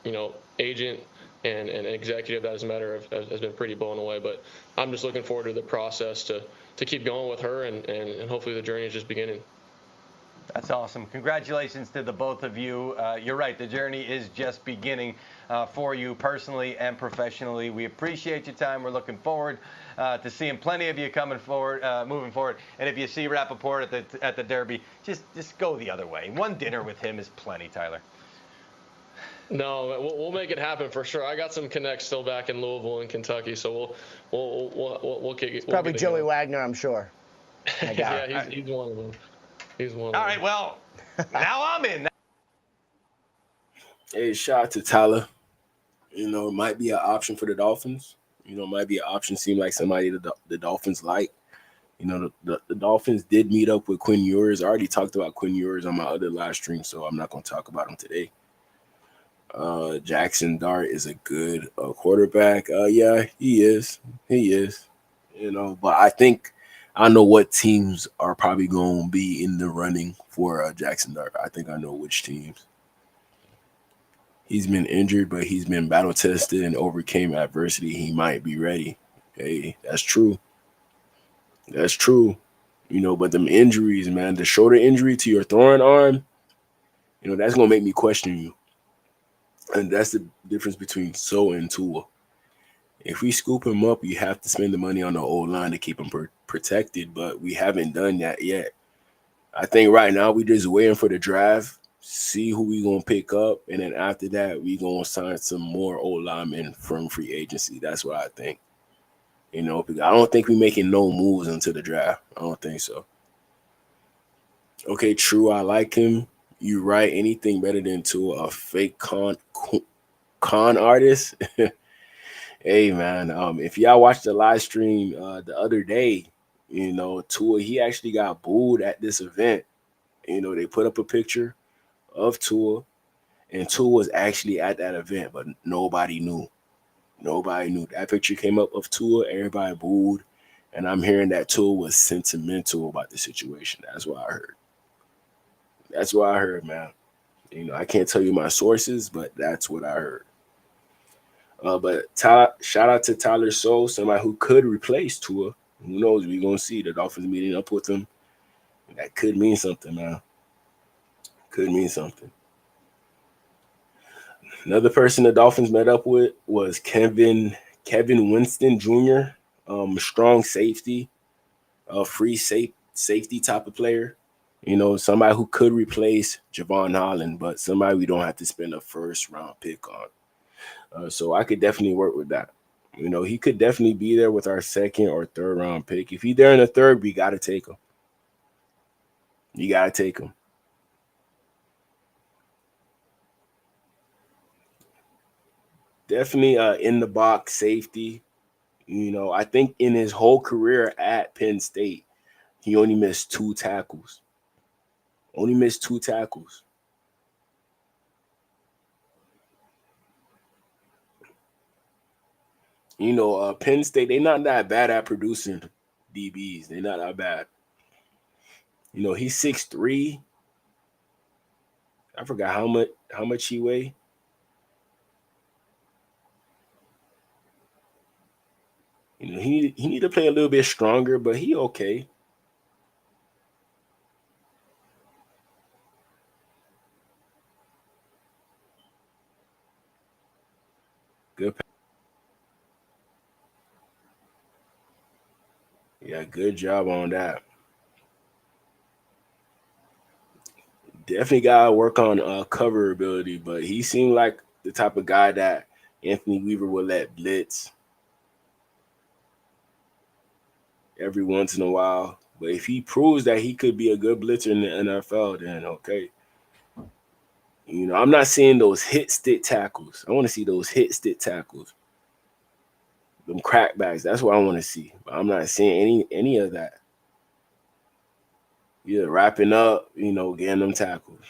agent and executive that has met her has been pretty blown away. But I'm just looking forward to the process to keep going with her, and hopefully the journey is just beginning. That's awesome. Congratulations to the both of you. You're right. The journey is just beginning for you personally and professionally. We appreciate your time. We're looking forward to seeing plenty of you moving forward. And if you see Rappaport at the Derby, just go the other way. One dinner with him is plenty, Tyler. No, we'll make it happen for sure. I got some connects still back in Louisville and Kentucky, so we'll kick it. It's probably Joey Wagner, I'm sure. Yeah, he's one of them. All right, well, now I'm in. Hey, shout out to Tyler. It might be an option for the Dolphins. It might be an option. Seem like somebody the Dolphins like. The Dolphins did meet up with Quinn Ewers. I already talked about Quinn Ewers on my other live stream, so I'm not going to talk about him today. Jackson Dart is a good quarterback. Yeah, he is. But I think I know what teams are probably going to be in the running for Jackson Dart. I think I know which teams. he's been injured, but he's been battle tested and overcame adversity. He might be ready. Hey, that's true. That's true. But them injuries, man, the shoulder injury to your throwing arm, that's gonna make me question you. And that's the difference between So and Tua. If we scoop him up, you have to spend the money on the old line to keep him protected, but we haven't done that yet. I think right now we just waiting for the draft, see who we gonna pick up, and then after that we gonna sign some more old linemen from free agency. That's what I think. Because I don't think we making no moves until the draft. I don't think so. Okay, true. I like him. You right. Anything better than Tua, a fake con artist? Hey man, if y'all watched the live stream the other day, Tua, he actually got booed at this event. They put up a picture of Tua, and Tua was actually at that event, but nobody knew. Nobody knew. That picture came up of Tua, everybody booed, and I'm hearing that Tua was sentimental about the situation. That's what I heard. That's what I heard, man. I can't tell you my sources, but that's what I heard. But shout out to Tyler Soule, somebody who could replace Tua. Who knows? We're going to see the Dolphins meeting up with him. That could mean something, man. Could mean something. Another person the Dolphins met up with was Kevin Winston Jr., strong safety, a free safety type of player. Somebody who could replace Javon Holland, but somebody we don't have to spend a first-round pick on. So I could definitely work with that. He could definitely be there with our second or third round pick. If he's there in the third, we got to take him. You got to take him. Definitely in the box safety. I think in his whole career at Penn State, he only missed 2 tackles. Only missed 2 tackles. Penn State, they're not that bad at producing DBs. They're not that bad. He's 6'3". I forgot how much he weigh. He need to play a little bit stronger, but he okay. Good. Yeah, good job on that. Definitely got to work on cover ability, but he seemed like the type of guy that Anthony Weaver would let blitz every once in a while. But if he proves that he could be a good blitzer in the NFL, then okay. I'm not seeing those hit stick tackles. I want to see those hit stick tackles. Them crackbacks. That's what I want to see. But I'm not seeing any of that. Yeah, wrapping up, getting them tackles.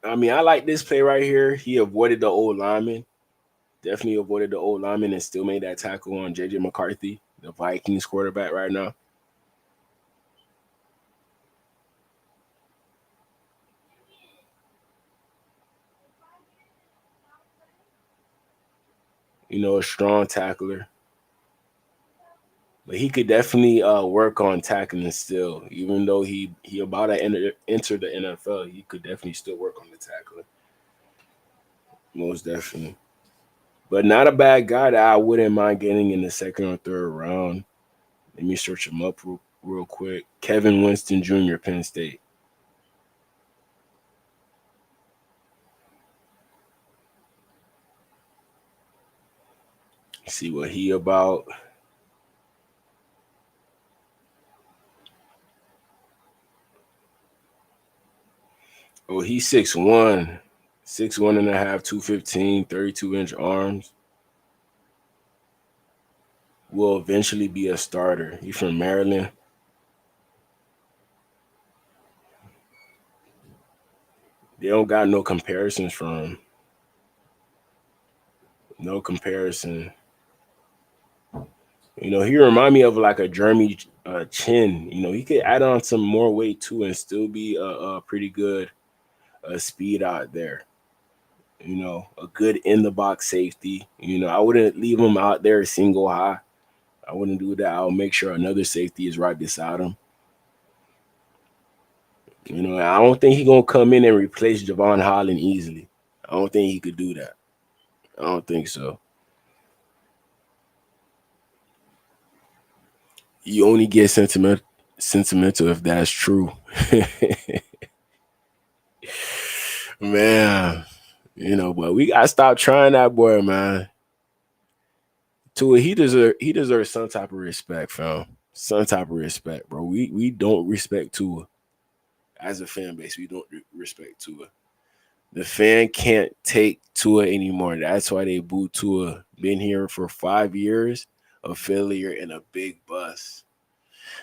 I mean, I like this play right here. He avoided the old lineman. Definitely avoided the old lineman and still made that tackle on J.J. McCarthy, the Vikings quarterback right now. A strong tackler. But he could definitely work on tackling still. Even though he about to enter the NFL, he could definitely still work on the tackling. Most definitely. But not a bad guy that I wouldn't mind getting in the second or third round. Let me search him up real quick. Kevin Winston Jr., Penn State. See what he about. Oh, he's 6'1". 6'1 and a half, 215, 32-inch arms. Will eventually be a starter. He's from Maryland. They don't got no comparisons from him. No comparison. You know, he remind me of like a Jeremy Chin. You know, he could add on some more weight too and still be a pretty good speed out there. You know, a good in the box safety. You know, I wouldn't leave him out there single high. I wouldn't do that. I'll make sure another safety is right beside him. You know, I don't think he's gonna come in and replace Javon Holland easily. I don't think he could do that. I don't think so. You only get sentimental if that's true. Man, you know, but we gotta stop trying that boy, man. Tua, he deserves some type of respect, fam. Some type of respect, bro. We don't respect Tua as a fan base. We don't respect Tua. The fan can't take Tua anymore. That's why they booed Tua. Been here for 5 years, a failure and a big bust.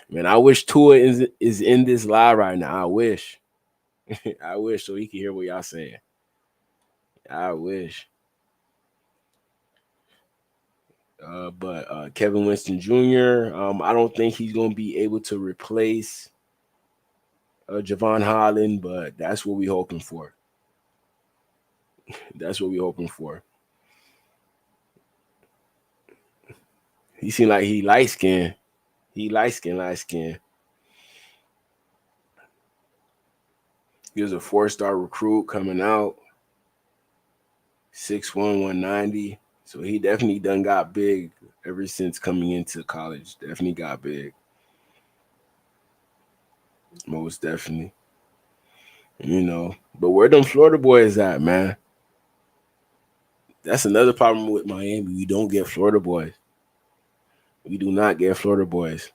Man, I wish Tua is in this live right now. I wish. I wish so he can hear what y'all saying. I wish. But Kevin Winston Jr., I don't think he's going to be able to replace Javon Holland, but that's what we're hoping for. That's what we're hoping for. He seemed like he light skinned. He light skin. He was a 4-star recruit coming out. 6'1", 190. So he definitely done got big ever since coming into college. Definitely got big. Most definitely. You know. But where them Florida boys at, man? That's another problem with Miami. We don't get Florida boys. We do not get Florida boys.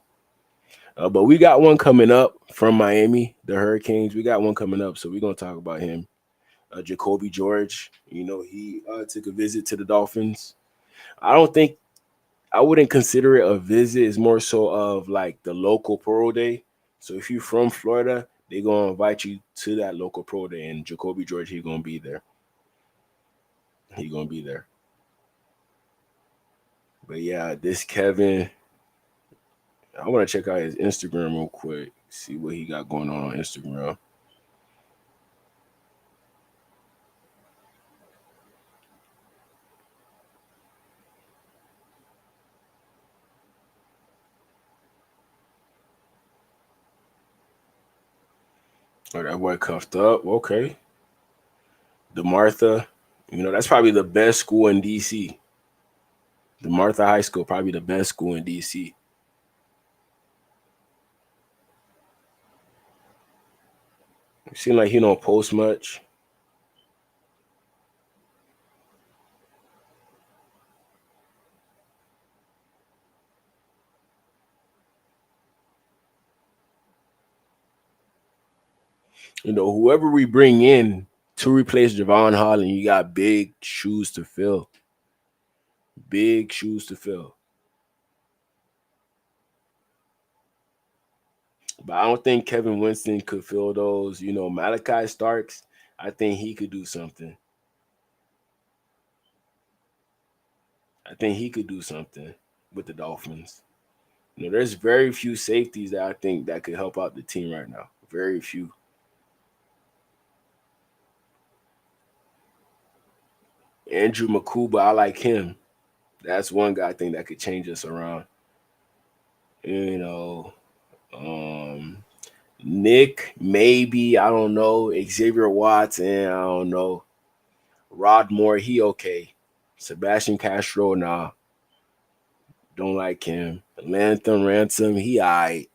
But we got one coming up from Miami, the Hurricanes. We got one coming up, so we're going to talk about him. Jacoby George, you know, he took a visit to the Dolphins. I wouldn't consider it a visit. It's more so of like the local pro day. So if you're from Florida, they're going to invite you to that local pro day, and Jacoby George, he's going to be there. He's going to be there. But yeah, this Kevin, I want to check out his Instagram real quick, see what he got going on Instagram. Oh, that boy cuffed up. Okay. The Martha, you know, that's probably the best school in D.C. The Martha High School, probably the best school in D.C. It seems like he don't post much. You know, whoever we bring in to replace Javon Holland, you got big shoes to fill. Big shoes to fill. But I don't think Kevin Winston could fill those. You know, Malachi Starks, I think he could do something. I think he could do something with the Dolphins. You know, there's very few safeties that I think that could help out the team right now. Very few. Andrew Makuba, I like him. That's one guy I think that could change us around. You know, Nick, maybe, I don't know. Xavier Watts, and I don't know. Rod Moore, he okay. Sebastian Castro, nah. Don't like him. Lantham Ransom, he all right.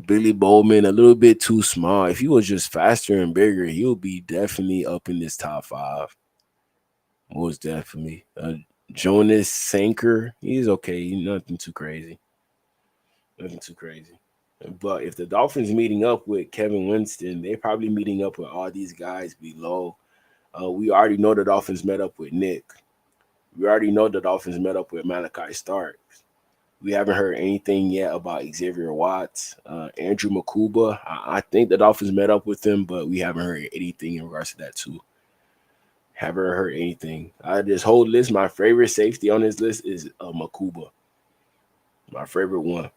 Billy Bowman, a little bit too small. If he was just faster and bigger, he'll be definitely up in this top 5. Most definitely. Jonas Sanker, he's okay. He's nothing too crazy. Nothing too crazy. But if the Dolphins meeting up with Kevin Winston, they're probably meeting up with all these guys below. We already know the Dolphins met up with Nick. We already know the Dolphins met up with Malachi Starks. We haven't heard anything yet about Xavier Watts. Andrew Makuba, I think the Dolphins met up with him, but we haven't heard anything in regards to that too. Haven't heard anything. This whole list, my favorite safety on this list is Makuba. My favorite one.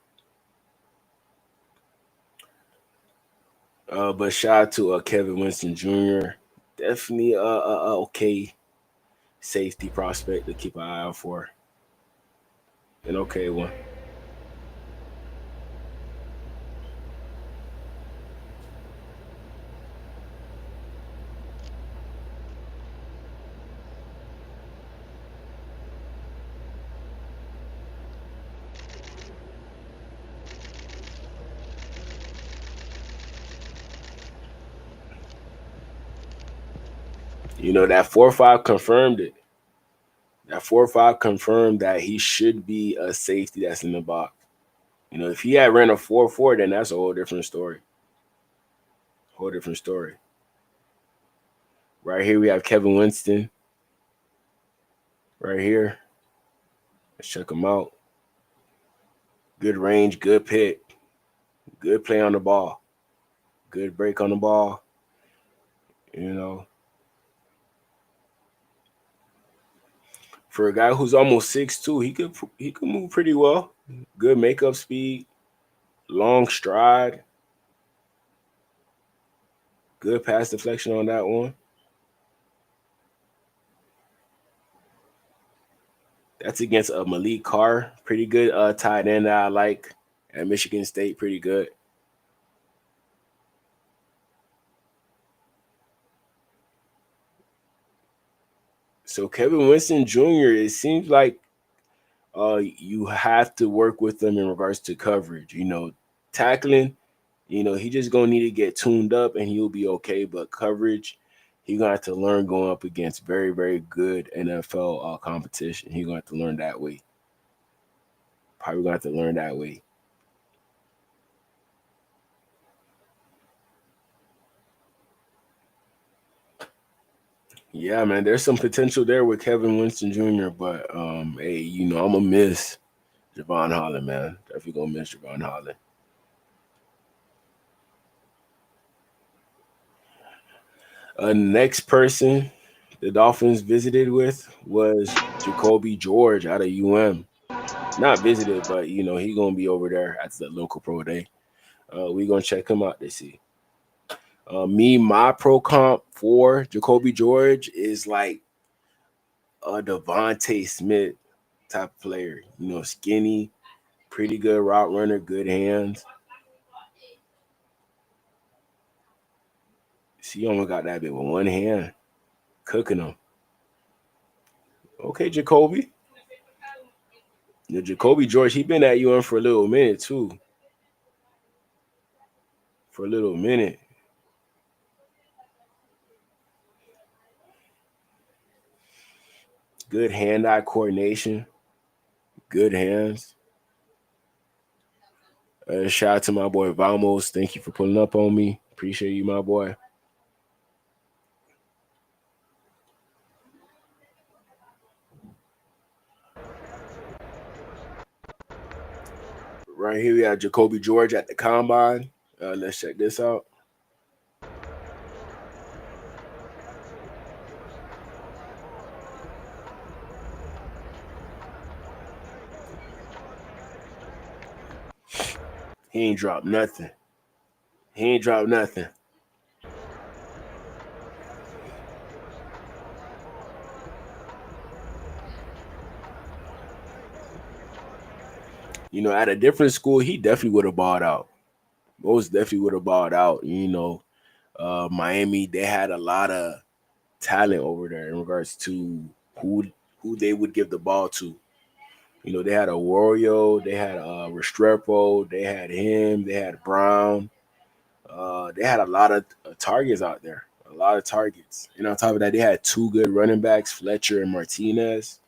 But shout out to Kevin Winston Jr. Definitely a okay safety prospect to keep an eye out for. An okay one. You know, that 4-5 confirmed it. That 4-5 confirmed that he should be a safety that's in the box. You know, if he had ran a 4-4, then that's a whole different story. Whole different story. Right here we have Kevin Winston. Right here. Let's check him out. Good range, good pick. Good play on the ball. Good break on the ball. You know. For a guy who's almost 6'2", he could move pretty well. Good makeup speed, long stride, good pass deflection on that one. That's against a Malik Carr, pretty good tight end that I like at Michigan State, pretty good. So Kevin Winston Jr., it seems like you have to work with them in regards to coverage. You know, tackling, you know, he just going to need to get tuned up and he'll be okay. But coverage, he's going to have to learn going up against very, very good NFL competition. He's going to have to learn that way. Probably going to have to learn that way. Yeah, man, there's some potential there with Kevin Winston Jr., but, hey, you know, I'm going to miss Javon Holland, man. Definitely going to miss Javon Holland. Next person the Dolphins visited with was Jacoby George out of UM. Not visited, but, you know, he's going to be over there at the local pro day. We're going to check him out this see. My pro comp for Jacoby George is like a Devontae Smith type player. You know, skinny, pretty good route runner, good hands. See, he almost got that bit with one hand, cooking him. Okay, Jacoby. The Jacoby George, he been at UM for a little minute too. For a little minute. Good hand-eye coordination. Good hands. Shout out to my boy Vamos. Thank you for pulling up on me. Appreciate you, my boy. Right here we have Jacoby George at the combine. Let's check this out. He ain't dropped nothing. He ain't dropped nothing. You know, at a different school, he definitely would have balled out. Most definitely would have balled out. You know, Miami, they had a lot of talent over there in regards to who they would give the ball to. You know, they had a Wario, they had Restrepo, they had him, they had Brown. They had a lot of targets out there, a lot of targets. And on top of that, they had two good running backs, Fletcher and Martinez.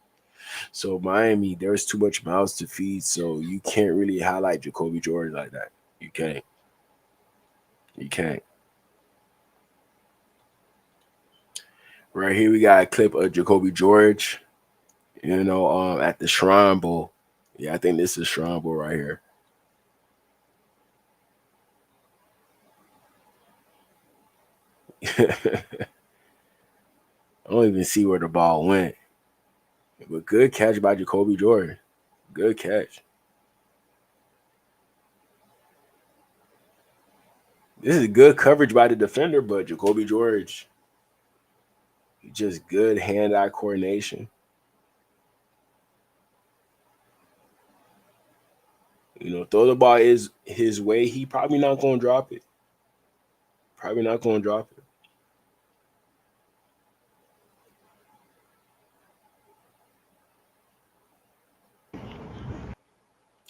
So Miami, there's too much mouths to feed, so you can't really highlight Jacoby George like that. You can't. You can't. Right here, we got a clip of Jacoby George, you know, at the Shrine Bowl. Yeah, I think this is Shrine Bowl right here. I don't even see where the ball went. But good catch by Jacoby George. Good catch. This is good coverage by the defender, but Jacoby George, just good hand-eye coordination. Throw the ball is his way. He probably not going to drop it.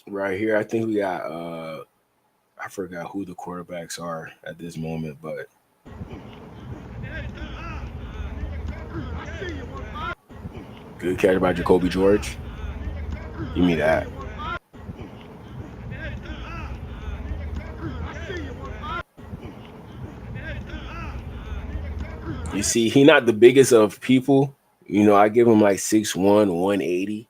Right here, I think we got I forgot who the quarterbacks are at this moment, but good catch by Jacoby George. Give me that. You see, he not the biggest of people. I give him like 6'1", 180,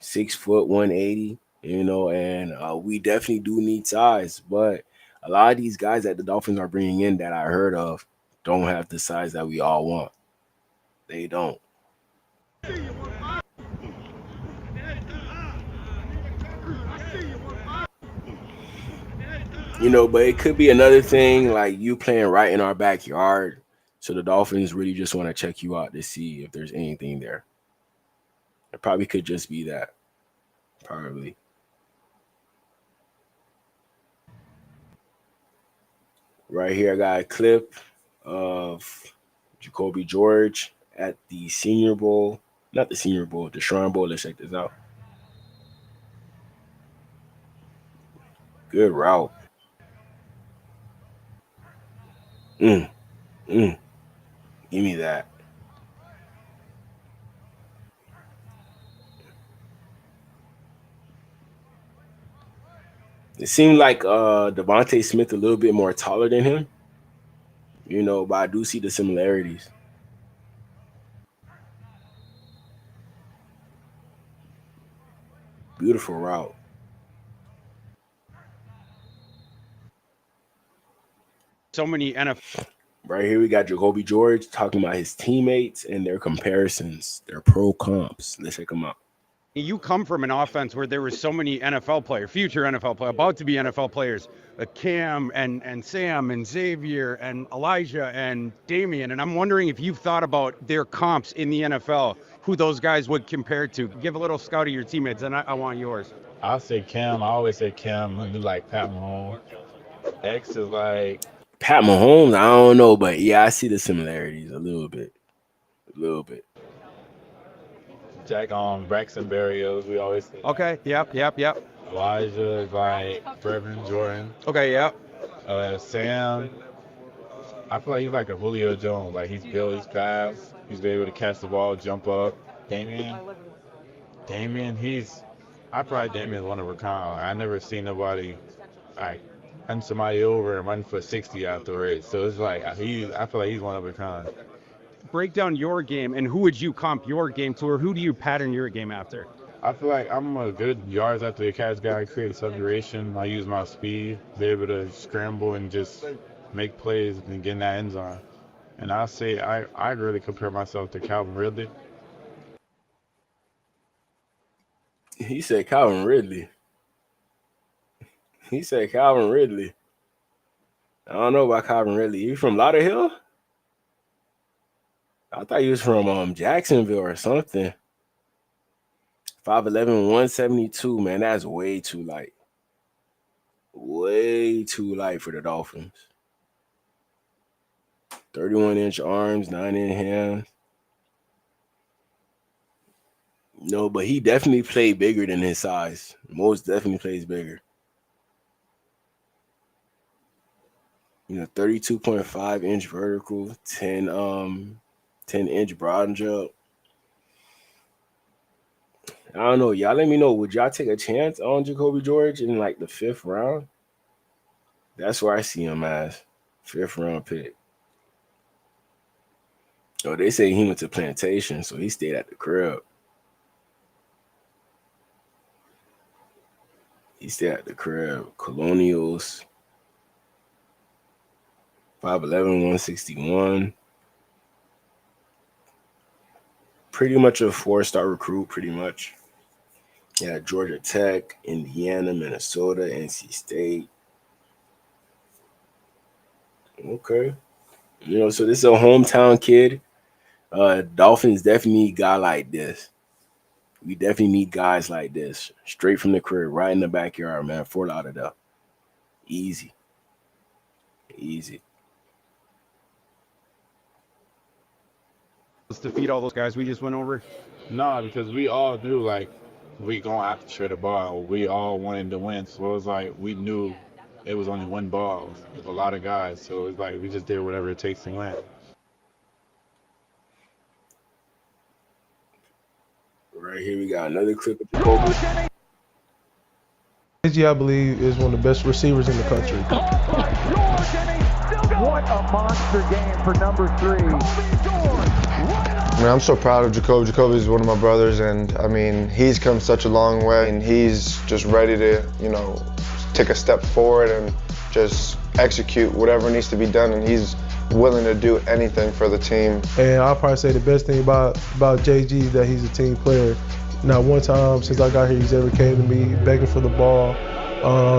6 foot, 180. And we definitely do need size, but a lot of these guys that the Dolphins are bringing in that I heard of don't have the size that we all want. They don't. But it could be another thing like you playing right in our backyard. So the Dolphins really just want to check you out to see if there's anything there. It probably could just be that. Probably. Right here, I got a clip of Jacoby George at the Senior Bowl. Not the Senior Bowl, the Shrine Bowl. Let's check this out. Good route. Give me that. It seemed like Devontae Smith a little bit more taller than him. But I do see the similarities. Beautiful route. So many NFL. Right here, we got Jacoby George talking about his teammates and their comparisons, their pro comps. Let's check them out. You come from an offense where there were so many NFL players, future NFL players, about to be NFL players, Cam and Sam and Xavier and Elijah and Damian. And I'm wondering if you've thought about their comps in the NFL, who those guys would compare to. Give a little scout of your teammates, and I want yours. I'll say Cam. I always say Cam. I do like Pat Mahomes. X is like Pat Mahomes. I don't know, but yeah, I see the similarities a little bit. Jack Braxton Berrios, we always say. Okay, yep. Elijah is like Brevin Jordan. Okay, yep. Sam, I feel like he's like a Julio Jones. Like he's built, he's fast, he's able to catch the ball, jump up. Damian, I probably Damian's one of a kind. I never seen nobody like run somebody over and run for 60 after it. So it's like I feel like he's one of a kind. Break down your game, and who would you comp your game to, or who do you pattern your game after? I feel like I'm a good yards after the catch guy, create separation. I use my speed, be able to scramble and just make plays and get in that end zone. And I say I really compare myself to Calvin Ridley. He said Calvin Ridley. I don't know about Calvin Ridley. You from Lauderhill? I thought he was from Jacksonville or something. 5'11", 172, man. That's way too light. Way too light for the Dolphins. 31-inch arms, 9-inch hands. No, but he definitely played bigger than his size. Most definitely plays bigger. 32.5-inch vertical, 10-inch broad jump. I don't know. Y'all let me know. Would y'all take a chance on Jacoby George in like the 5th round? That's where I see him as. 5th round pick. Oh, they say he went to Plantation, so he stayed at the crib. Colonials. 5'11", 161. Pretty much a 4-star recruit, pretty much. Yeah, Georgia Tech, Indiana, Minnesota, NC State. Okay. So this is a hometown kid. Dolphins definitely need a guy like this. We definitely need guys like this. Straight from the crib, right in the backyard, man. Fort Lauderdale. Easy. Easy. Let's defeat all those guys we just went over. No, because we all knew like we gonna have to share the ball. We all wanted to win, so it was like we knew it was only one ball with a lot of guys. So it's like we just did whatever it takes to win. Right here, we got another clip of Jacoby. I believe, is one of the best receivers in the country. What a monster game for number 3. I mean, I'm so proud of Jacoby. Jacoby is one of my brothers, and I mean, he's come such a long way, and he's just ready to, take a step forward and just execute whatever needs to be done, and he's willing to do anything for the team. And I'll probably say the best thing about JG is that he's a team player. Not one time since I got here he's ever came to me begging for the ball.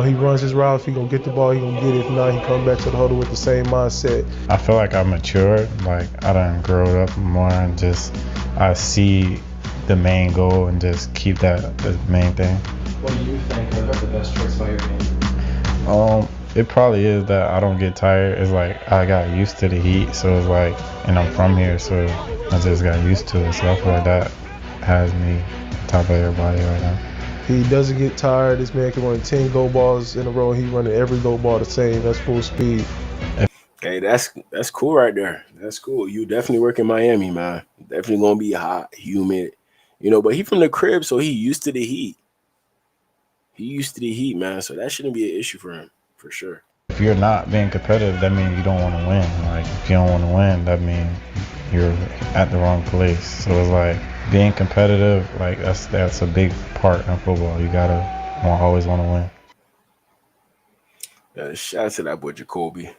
He runs his routes. If he gonna get the ball, he gonna get it. If not, he come back to the huddle with the same mindset. I feel like I matured. Like I done grow up more and just I see the main goal and just keep that the main thing. What do you think are the best traits about your game? It probably is that I don't get tired. It's like I got used to the heat, so it's like, and I'm from here, so I just got used to it. So I feel like that has me top of everybody right now. He doesn't get tired. This man can run 10 go balls in a row. He running every go ball the same. That's full speed. Hey, that's cool right there. That's cool. You definitely work in Miami, man. Definitely gonna be hot, humid, But he from the crib, so he used to the heat. He used to the heat, man. So that shouldn't be an issue for him, for sure. If you're not being competitive, that means you don't want to win. Like if you don't want to win, that means you're at the wrong place. So it's like being competitive, like that's a big part in football. You gotta always want to win. Shout out to that boy Jacoby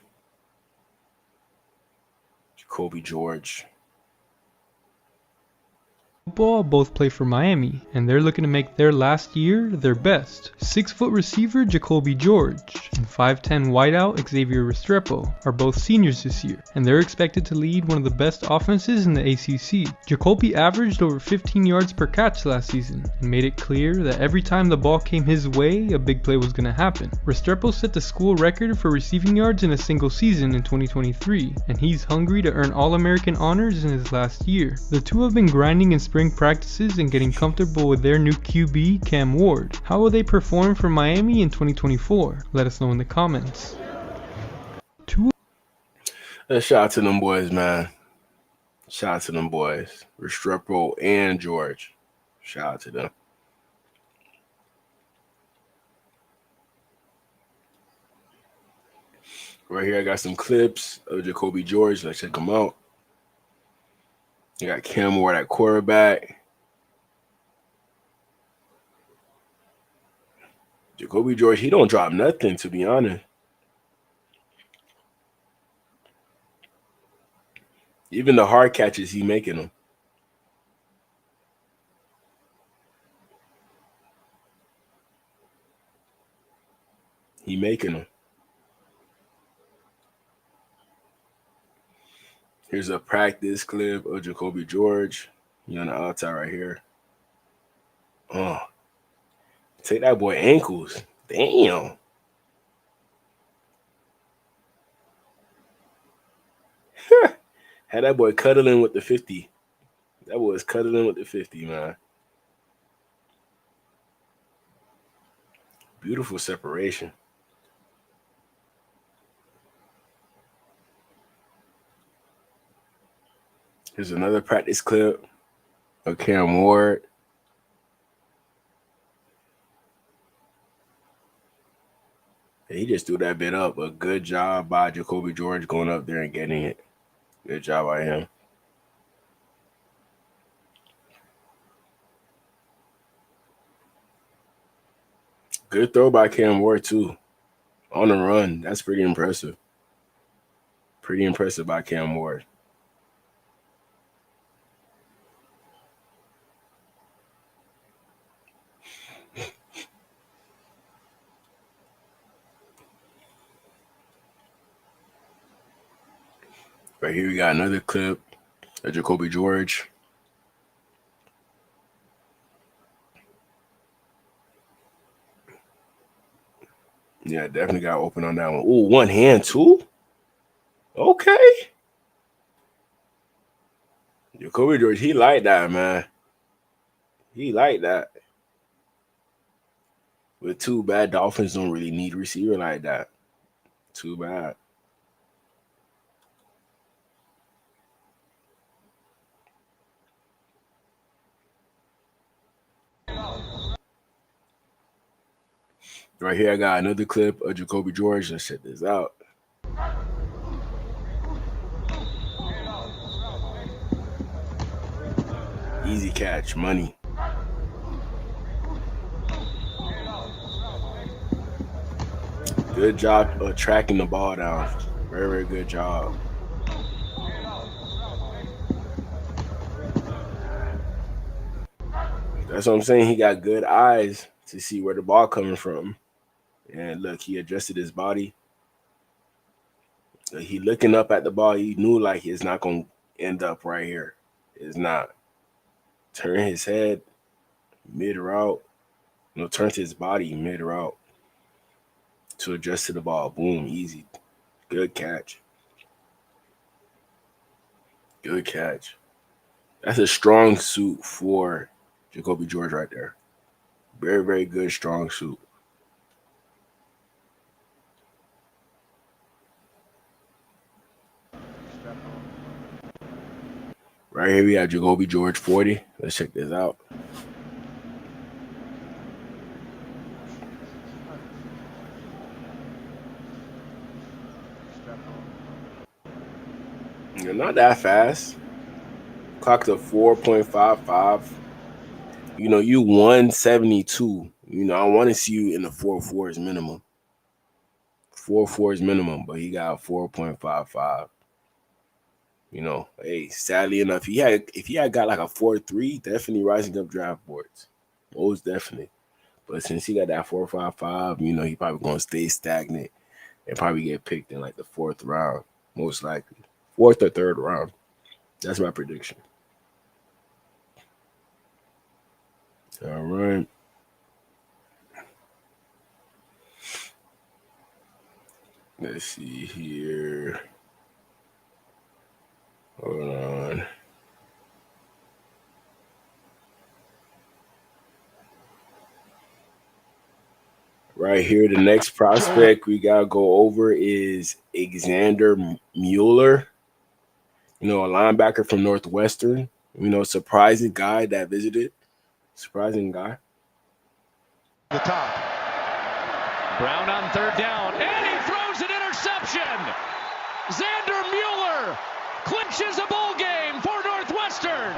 George. Football both play for Miami, and they're looking to make their last year their best. 6-foot receiver Jacoby George and 5'10 wideout Xavier Restrepo are both seniors this year, and they're expected to lead one of the best offenses in the ACC. Jacoby averaged over 15 yards per catch last season and made it clear that every time the ball came his way, a big play was going to happen. Restrepo set the school record for receiving yards in a single season in 2023, and he's hungry to earn All-American honors in his last year. The two have been grinding in spring practices and getting comfortable with their new QB, Cam Ward. How will they perform for Miami in 2024? Let us know in the comments. Shout out to them boys, man. Shout out to them boys. Restrepo and George. Shout out to them. Right here, I got some clips of Jacoby George. Let's check them out. You got Cam Ward at quarterback. Jacoby George, he don't drop nothing, to be honest. Even the hard catches, he making them. He making them. Here's a practice clip of Jacoby George. He on the outside right here. Oh, take that boy ankles. Damn. Had that boy cuddling with the 50. That boy was cuddling with the 50, man. Beautiful separation. Here's another practice clip of Cam Ward. He just threw that bit up. A good job by Jacoby George going up there and getting it. Good job by him. Good throw by Cam Ward, too. On the run. That's pretty impressive. Pretty impressive by Cam Ward. Right here we got another clip of Jacoby George. Yeah, definitely got open on that one. Ooh, one hand too? Okay. Jacoby George, he like that, man. He like that. But too bad Dolphins don't really need receiver like that. Too bad. Right here, I got another clip of Jacoby George. Let's check this out. Easy catch, money. Good job of tracking the ball down. Very, very good job. That's what I'm saying. He got good eyes to see where the ball coming from. And look, he adjusted his body. He looking up at the ball. He knew like it's not going to end up right here. It's not. Turn his head mid-route. Turn to his body mid-route to adjust to the ball. Boom, easy. Good catch. Good catch. That's a strong suit for Jacoby George right there. Very, very good, strong suit. Right here we have Jacoby George 40. Let's check this out. You're not that fast. Clocked a 4.55. You 172. I want to see you in the 4.4s minimum. 4.4s minimum, but he got 4.55. Hey, sadly enough, if he had got like a 4.3, definitely rising up draft boards. Most definitely. But since he got that 4.55, he probably gonna stay stagnant and probably get picked in like the 4th round, most likely. 4th or 3rd round. That's my prediction. All right. Let's see here. Hold on. Right here, the next prospect we got to go over is Alexander Mueller. A linebacker from Northwestern. Surprising guy that visited. Surprising guy. The top. Brown on 3rd down, and he throws an interception. Xander Mueller clinches a bowl game for Northwestern.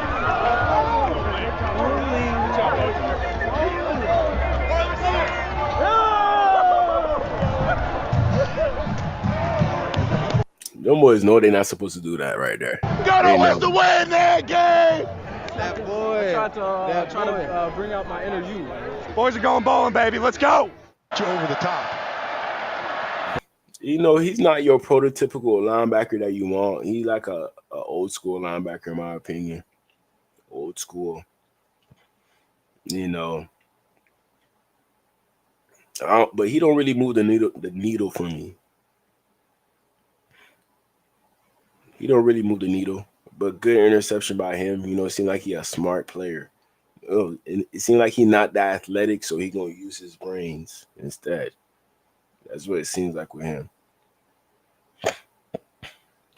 Them boys know they're not supposed to do that right there. Gotta win to win that game. That boy. I try to bring out my inner you. Boys are going bowling, baby. Let's go. Over the top. He's not your prototypical linebacker that you want. He's like a old school linebacker, in my opinion. Old school. But he don't really move the needle for me. He don't really move the needle. But good interception by him. It seemed like he's a smart player. It seemed like he's not that athletic, so he's going to use his brains instead. That's what it seems like with him.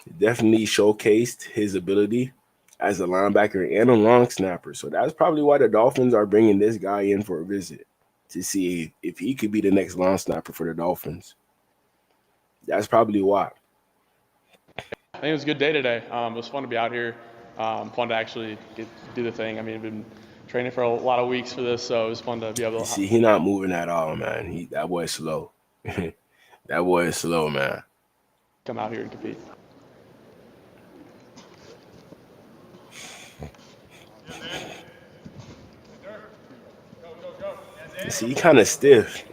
He definitely showcased his ability as a linebacker and a long snapper. So that's probably why the Dolphins are bringing this guy in for a visit, to see if he could be the next long snapper for the Dolphins. That's probably why. I think it was a good day today. It was fun to be out here. Fun to actually do the thing. I've been training for a lot of weeks for this, so it was fun to be able to. See, he's not moving at all, man. That boy is slow. That boy is slow, man. Come out here and compete. See, he kind of stiff.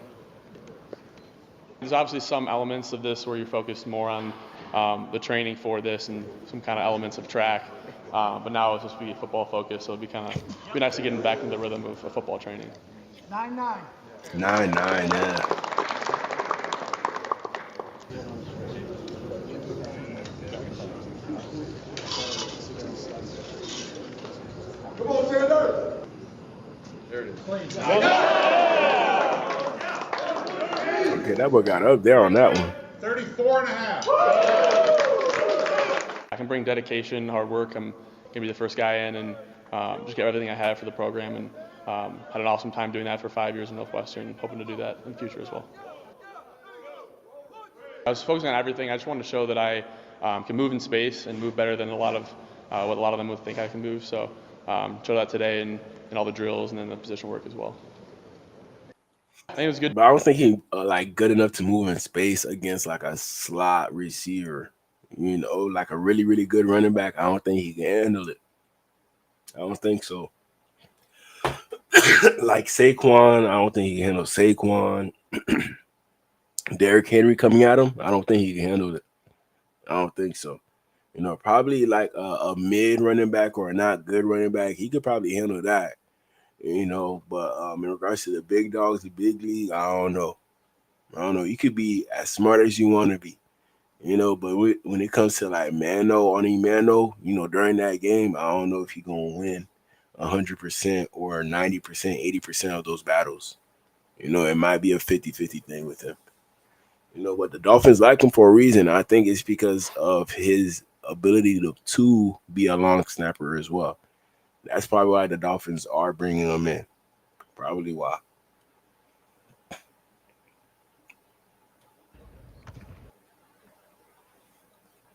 There's obviously some elements of this where you're focused more on the training for this and some kind of elements of track. But now it's supposed to be football focused, so it'd be nice to get back into the rhythm of football training. 9-9, yeah. Come on, Sander. There it is. Okay, that boy got up there on that one. 34 and a half. I can bring dedication, hard work. I'm gonna be the first guy in, and just get everything I have for the program. And had an awesome time doing that for 5 years in Northwestern. Hoping to do that in the future as well. I was focusing on everything. I just wanted to show that I can move in space and move better than a lot of what a lot of them would think I can move. So show that today in all the drills and then the position work as well. I think it was good. But I don't think he like good enough to move in space against like a slot receiver. You know, like a really, really good running back. I don't think he can handle it. I don't think so. Like Saquon, I don't think he can handle Saquon. Derrick Henry coming at him, I don't think he can handle it. I don't think so. You know, probably like a mid running back or a not good running back, he could probably handle that. You know, but in regards to the big dogs, the big league, I don't know. You could be as smart as you want to be, you know, but when it comes to like mano on a mano, you know, during that game, I don't know if you're going to win 100% or 90%, 80% of those battles. You know, it might be a 50-50 thing with him. You know, but the Dolphins like him for a reason. I think it's because of his ability to be a long snapper as well. That's probably why the Dolphins are bringing him in. Probably why.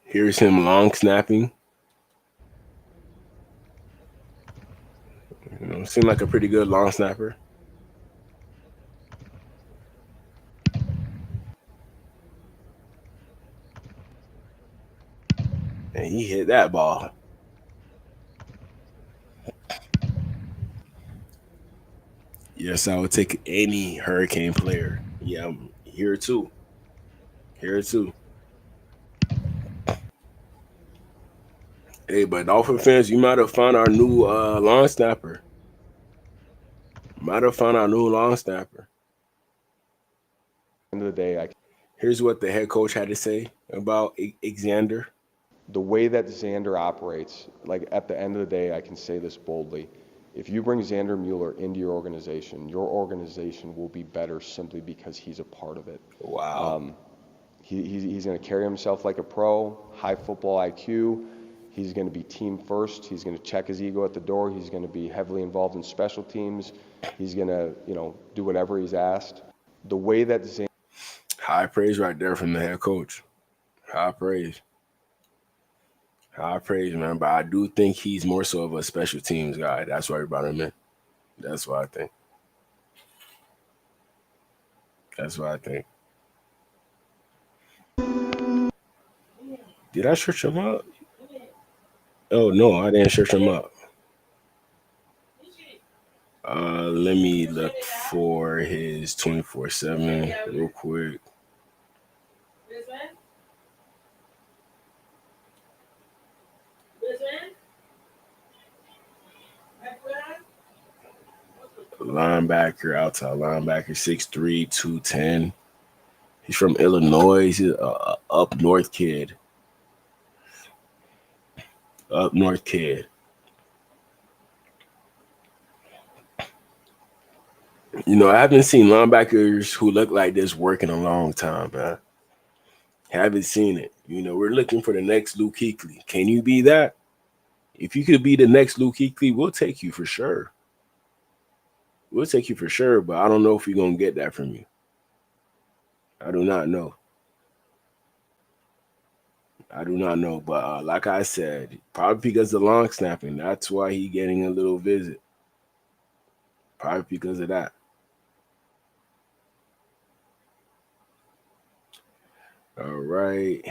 Here's him long snapping. You know, seemed like a pretty good long snapper. And he hit that ball. Yes, I would take any Hurricane player. Yeah, I'm here too. Here too. Hey, but Dolphin fans, you might have found our new long snapper. Might have found our new long snapper. End of the day, here's what the head coach had to say about Xander. The way that Xander operates, like at the end of the day, I can say this boldly. If you bring Xander Mueller into your organization will be better simply because he's a part of it. Wow. He's going to carry himself like a pro, high football IQ. He's going to be team first. He's going to check his ego at the door. He's going to be heavily involved in special teams. He's going to, do whatever he's asked. The way that Xander... High praise right there from the head coach. High praise. High praise, man. But I do think he's more so of a special teams guy. That's why we brought him in. That's what I think. Did I search him up? Oh, no, I didn't search him up. Let me look for his 24/7 real quick. Linebacker, outside linebacker, 6'3", 210. He's from Illinois. He's an up north kid. Up north kid. You know, I haven't seen linebackers who look like this work in a long time, man. Haven't seen it. You know, we're looking for the next Luke Kuechly. Can you be that? If you could be the next Luke Kuechly, we'll take you for sure. We'll take you for sure, but I don't know if we're going to get that from you. I do not know. But like I said, probably because of the long snapping, that's why he's getting a little visit. Probably because of that. All right.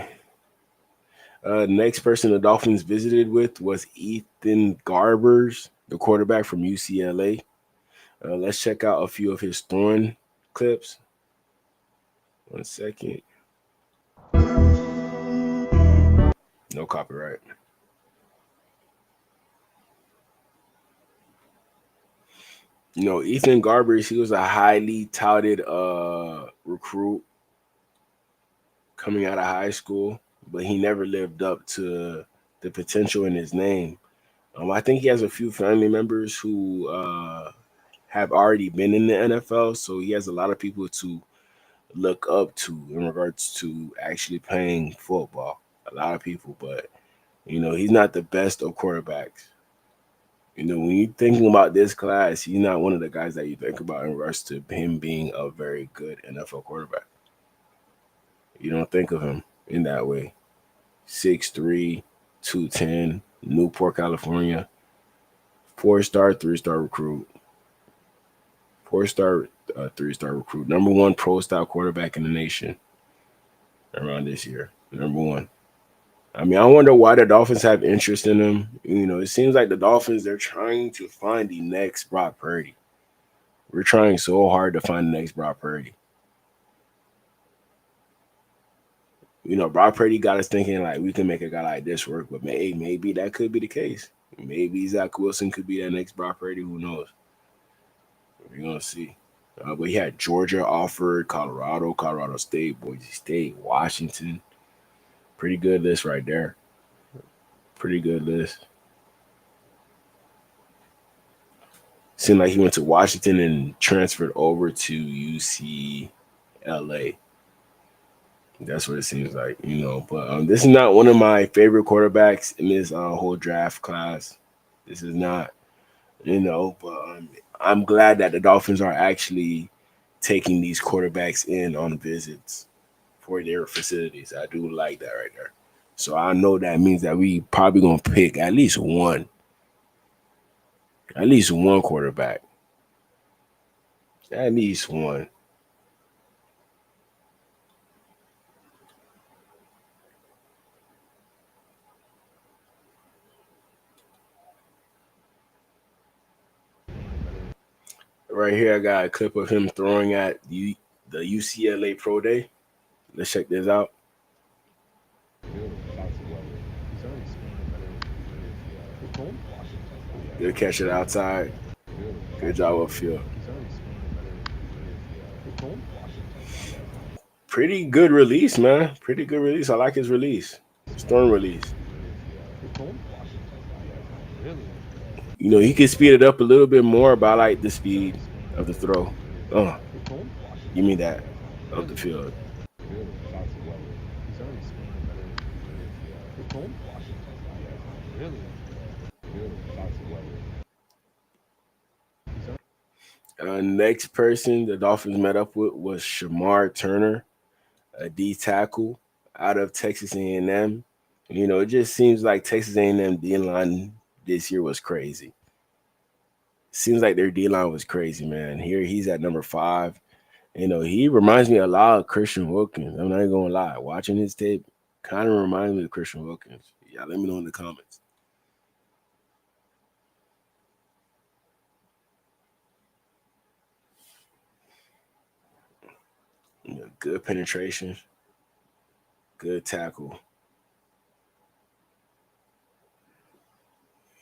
Next person the Dolphins visited with was Ethan Garbers, the quarterback from UCLA. Let's check out a few of his throwing clips. 1 second. No copyright. You know, Ethan Garbers, he was a highly touted recruit coming out of high school, but he never lived up to the potential in his name. I think he has a few family members who have already been in the NFL, so he has a lot of people to look up to in regards to actually playing football. A lot of people, but you know, he's not the best of quarterbacks. You know, when you're thinking about this class, he's not one of the guys that you think about in regards to him being a very good NFL quarterback. You don't think of him in that way. 6'3", 210, Newport, California, 4-star, 3-star recruit. 4-star, 3-star recruit. Number one pro style quarterback in the nation around this year. Number one. I mean, I wonder why the Dolphins have interest in him. You know, it seems like the Dolphins, they're trying to find the next Brock Purdy. We're trying so hard to find the next Brock Purdy. You know, Brock Purdy got us thinking like we can make a guy like this work, but maybe that could be the case. Maybe Zach Wilson could be that next Brock Purdy. Who knows? We're gonna see. But he had Georgia offered, Colorado State, Boise State, Washington. Pretty good list right there. Pretty good list. Seemed like he went to Washington and transferred over to UCLA. That's what it seems like, you know. But this is not one of my favorite quarterbacks in this whole draft class. This is not, you know. But I'm glad that the Dolphins are actually taking these quarterbacks in on visits for their facilities. I do like that right there. So I know that means that we probably gonna pick at least one quarterback. At least one. Right here, I got a clip of him throwing at the UCLA Pro Day. Let's check this out. Good catch it outside. Good job upfield. Pretty good release, man. Pretty good release. I like his release. Storm release. You know, he could speed it up a little bit more, but I like the speed of the throw. Give me that up the field. Next person the Dolphins met up with was Shamar Turner, a D tackle out of Texas A&M. You know, it just seems like Texas A&M D line this year was crazy. Seems like their D line was crazy, man. Here he's at number 5. You know, he reminds me a lot of Christian Wilkins. I'm not even gonna lie. Watching his tape kind of reminds me of Christian Wilkins. Yeah, let me know in the comments. You know, good penetration, good tackle.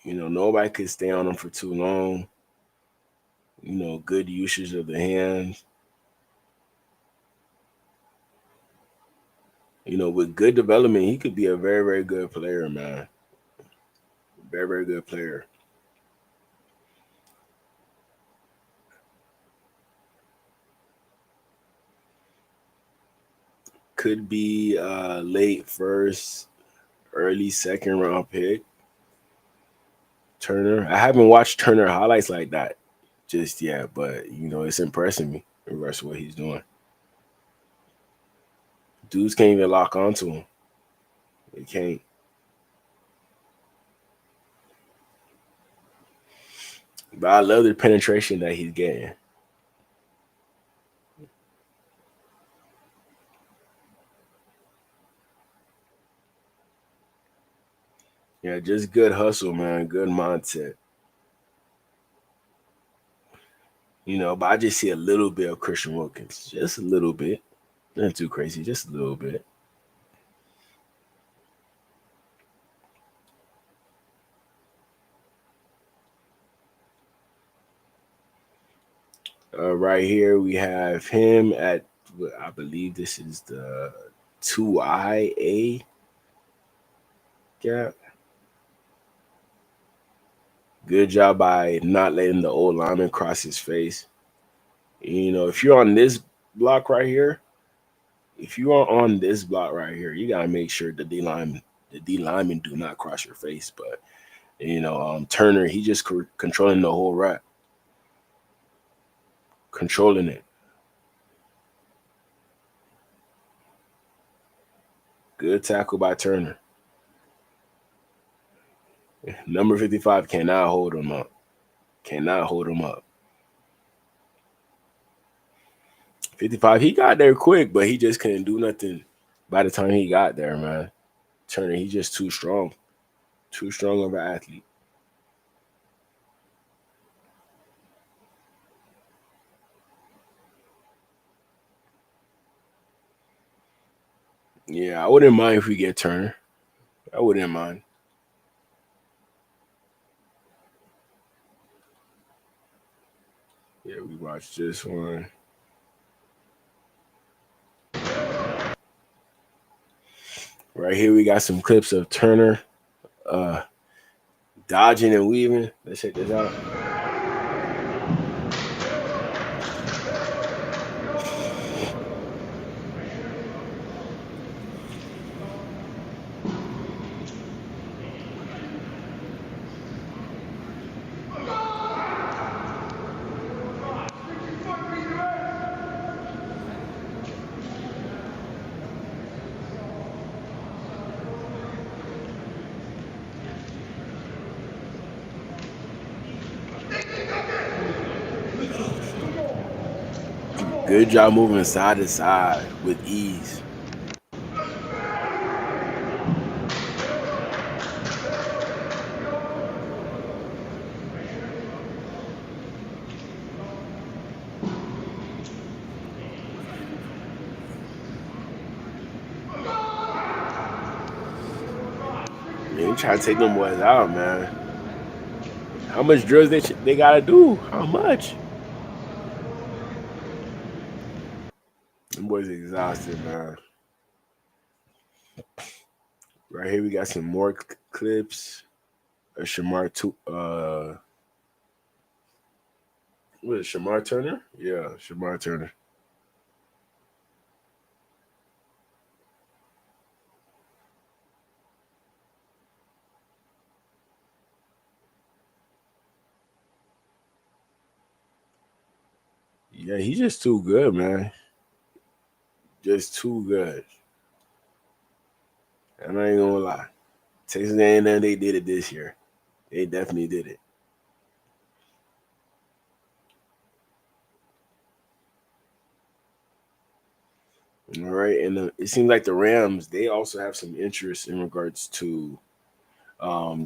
You know, nobody could stay on him for too long. You know, good usage of the hands. You know, with good development, he could be a very, very good player, man. Very, very good player. Could be late first, early second round pick. Turner. I haven't watched Turner highlights like that just yet, but you know, it's impressing me in regards to what he's doing. Dudes can't even lock onto him. They can't. But I love the penetration that he's getting. Yeah, just good hustle, man. Good mindset. You know, but I just see a little bit of Christian Wilkins. Just a little bit. Not too crazy, just a little bit. Right here we have him at, I believe this is the 2IA gap. Good job by not letting the old lineman cross his face. You know, if you're on this block right here, if you are on this block right here, you gotta make sure the D linemen do not cross your face. But you know, Turner, he just controlling the whole route, controlling it. Good tackle by Turner. Number 55 cannot hold him up. Cannot hold him up. 55, he got there quick, but he just couldn't do nothing by the time he got there, man. Turner, he's just too strong. Too strong of an athlete. Yeah, I wouldn't mind if we get Turner. I wouldn't mind. Yeah, we watched this one. Right here, we got some clips of Turner dodging and weaving. Let's check this out. Good job moving side to side with ease. Yeah, you try to take them boys out, man. How much drills they gotta do? How much? Them boys exhausted, man. Right here, we got some more clips. Shamar, what is it, Shamar Turner? Yeah, Shamar Turner. Yeah, he's just too good, man. Just too good. And I ain't gonna lie. Texas A&M, they did it this year. They definitely did it. All right, and it seems like the Rams, they also have some interest in regards to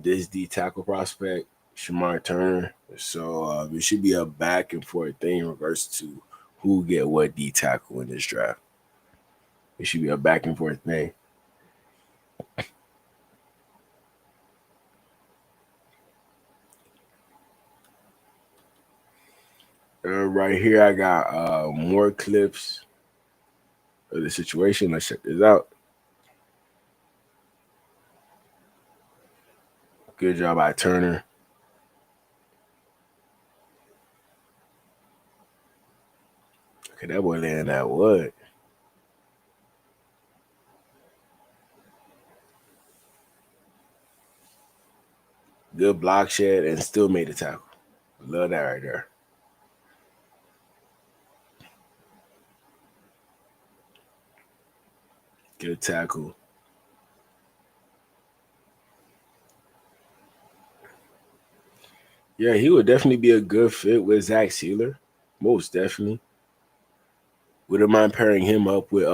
this D tackle prospect, Shamar Turner. So it should be a back and forth thing in regards to who get what D tackle in this draft. It should be a back and forth thing. Right here, I got more clips of the situation. Let's check this out. Good job by Turner. Okay, that boy laying that wood. Good block shed and still made the tackle. Love that right there. Good tackle. Yeah, he would definitely be a good fit with Zach Sealer. Most definitely. Wouldn't mind pairing him up with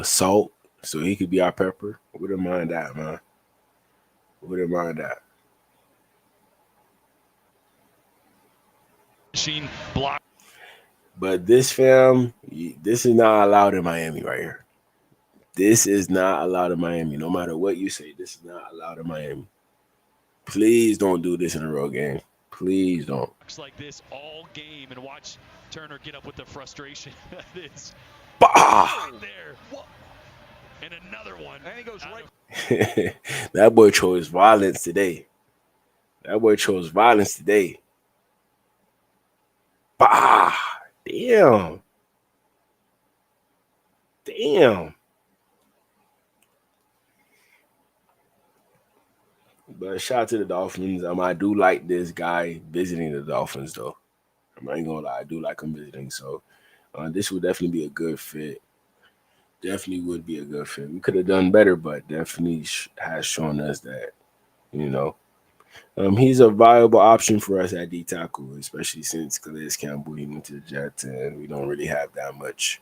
Salt so he could be our pepper. Wouldn't mind that, man. Wouldn't mind that. Machine block. But this film, this is not allowed in Miami right here. This is not allowed in Miami. No matter what you say, this is not allowed in Miami. Please don't do this in a real game. Please don't. Like this all game and watch Turner get up with the frustration. It's right there. And another one. And he goes right. That boy chose violence today. Bah! Damn. But shout out to the Dolphins. I do like this guy visiting the Dolphins, though. I ain't gonna lie, I do like him visiting. So this would definitely be a good fit. Definitely would be a good fit. We could have done better, but definitely has shown us that, he's a viable option for us at D tackle, especially since Calais Campbell he went to the Jets, and we don't really have that much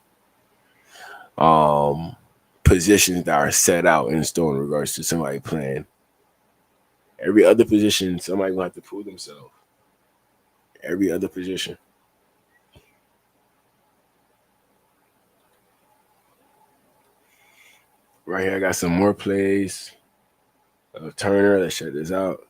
positions that are set out in stone in regards to somebody playing. Every other position, somebody gonna have to prove themselves. Every other position. Right here, I got some more plays of Turner. Let's check this out.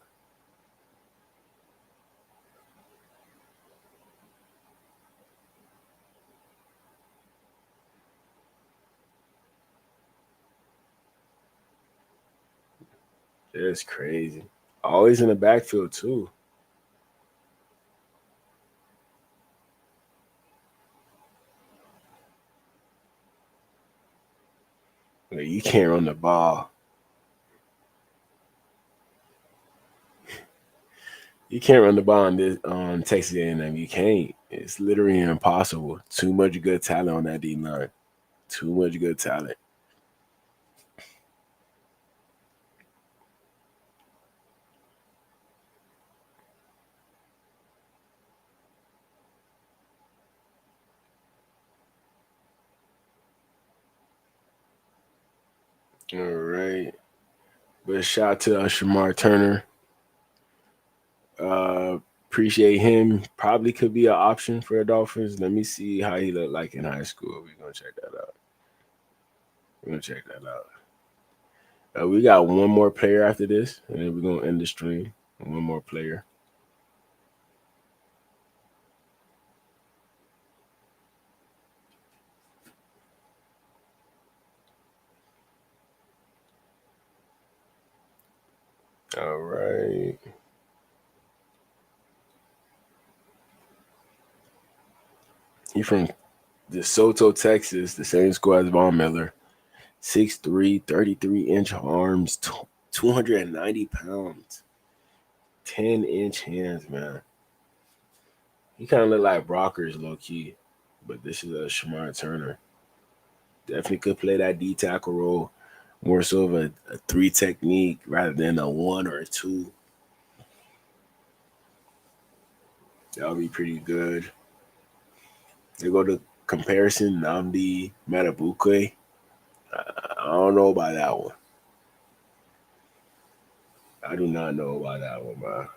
That's crazy. Always in the backfield, too. You can't run the ball. You can't run the ball on Texas A&M. You can't. It's literally impossible. Too much good talent on that D-line. Too much good talent. All right. But shout out to Shamar Turner. Appreciate him. Probably could be an option for the Dolphins. Let me see how he looked like in high school. We're going to check that out. We got one more player after this, and then we're going to end the stream. One more player. All right. He's from DeSoto, Texas, the same school as Von Miller. 6'3", 33-inch arms, 290 pounds, 10-inch hands, man. He kind of look like Brockers, low-key, but this is a Shamar Turner. Definitely could play that D tackle role, more so of a 3 technique rather than a 1 or a 2. That would be pretty good. They go to comparison, Nnamdi Madubuike. I don't know about that one. I do not know about that one, man.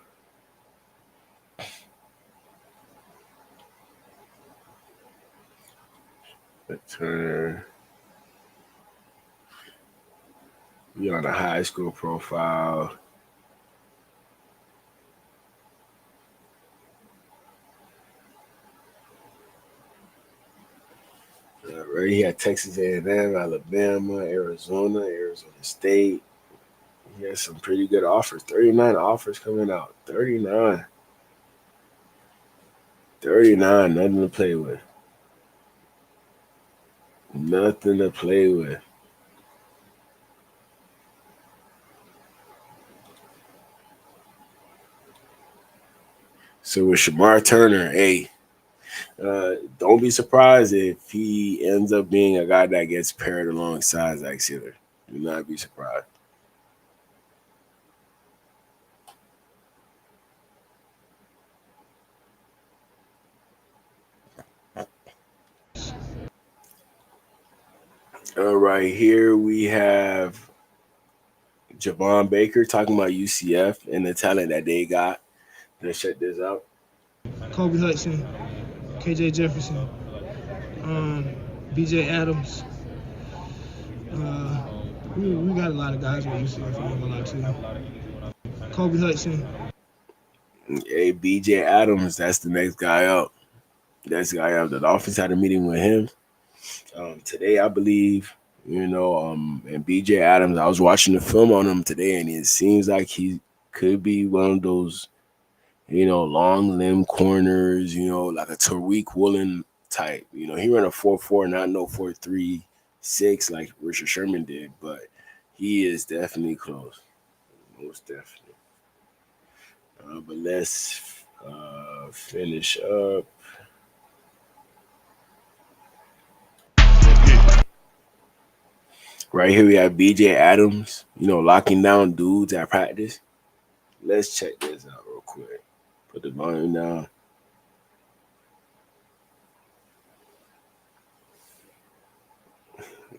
But Turner. We on a high school profile. Right, he had Texas A&M, Alabama, Arizona State. He has some pretty good offers. 39 offers coming out. 39. 39, nothing to play with. Nothing to play with. So with Shamar Turner, hey, don't be surprised if he ends up being a guy that gets paired alongside Zach Sealer. Do not be surprised. All right, here we have Javon Baker talking about UCF and the talent that they got. Let's check this out. Kobe Hudson, KJ Jefferson, BJ Adams. We got a lot of guys with UCF. I'm not gonna lie to you. Kobe Hudson. Hey, BJ Adams, that's the next guy up. That's the guy up. The Dolphins had a meeting with him today, I believe. And BJ Adams, I was watching the film on him today, and it seems like he could be one of those, long limb corners, like a Tariq Woolen type. He ran a 4.4, not no 4.36 like Richard Sherman did, but he is definitely close. Most definitely. But let's finish up. Right here we have BJ Adams, locking down dudes at practice. Let's check this out real quick. Put the volume down.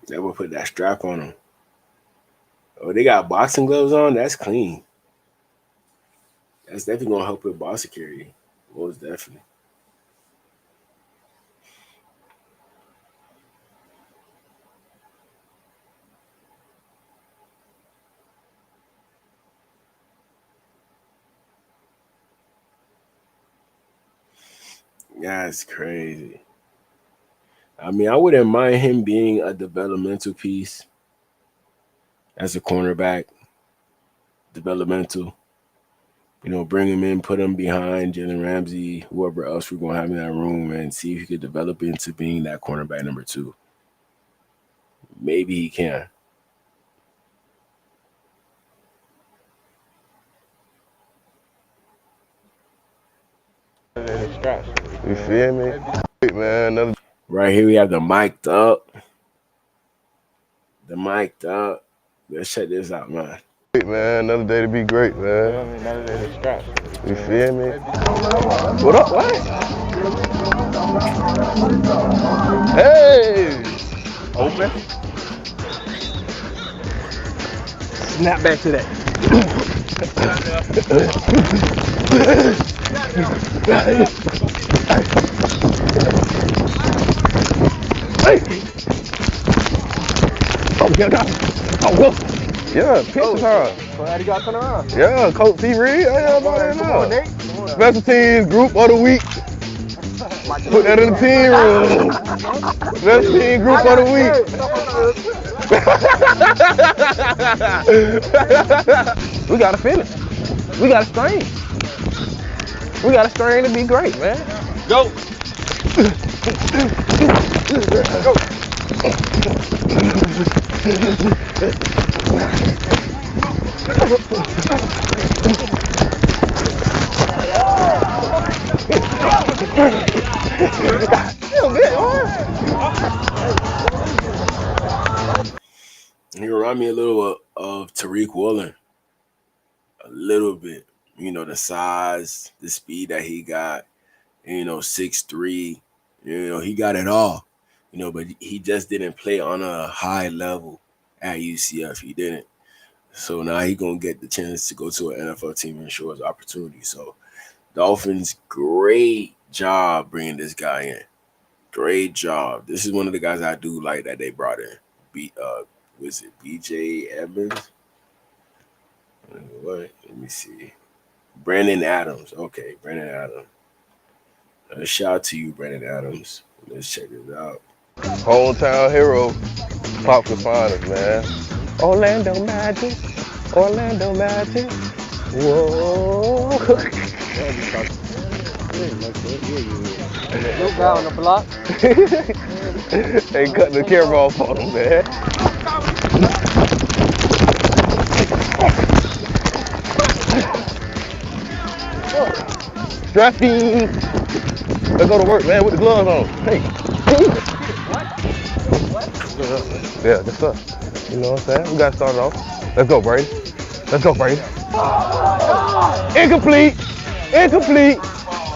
They will put that strap on them. Oh, they got boxing gloves on? That's clean. That's definitely going to help with ball security. Most definitely. That's crazy. I mean, I wouldn't mind him being a developmental piece as a cornerback. Developmental. Bring him in, put him behind Jalen Ramsey, whoever else we're going to have in that room, and see if he could develop into being that cornerback number 2. Maybe he can. You feel me? Man, right here we have the mic'd up. Let's check this out, man. Man, another day to be great, man. Another day to scratch. You feel me? What up, what? Hey! Open. Snap back to that. Oh, get out. Oh, go. Yeah, pitch is hard. Glad you got to turn around. Yeah, Coach T. Reed. Yeah, Come on, Nate. Special teams group of the week. Put that in the team room. Special team group of the week. We got to finish. We got to strain. We got to strain to be great, man. Go. Go. He remind me a little of Tariq Woolen. A little bit. The size, the speed that he got, 6'3", he got it all. But he just didn't play on a high level at UCF. He didn't. So now he's going to get the chance to go to an NFL team and show his opportunity. So Dolphins, great job bringing this guy in. Great job. This is one of the guys I do like that they brought in. Was it BJ Evans? What? Let me see. Brandon Adams. Okay, Brandon Adams. Shout out to you, Brandon Adams. Let's check this out. Hometown hero, Popcorn Finest, man. Orlando Magic. Whoa. Little guy on the block. They cut the camera off on him, man. Strapping. Let's go to work, man, with the gloves on. Hey. Yeah, that's us. You know what I'm saying? We got to start it off. Let's go, Brady. Incomplete.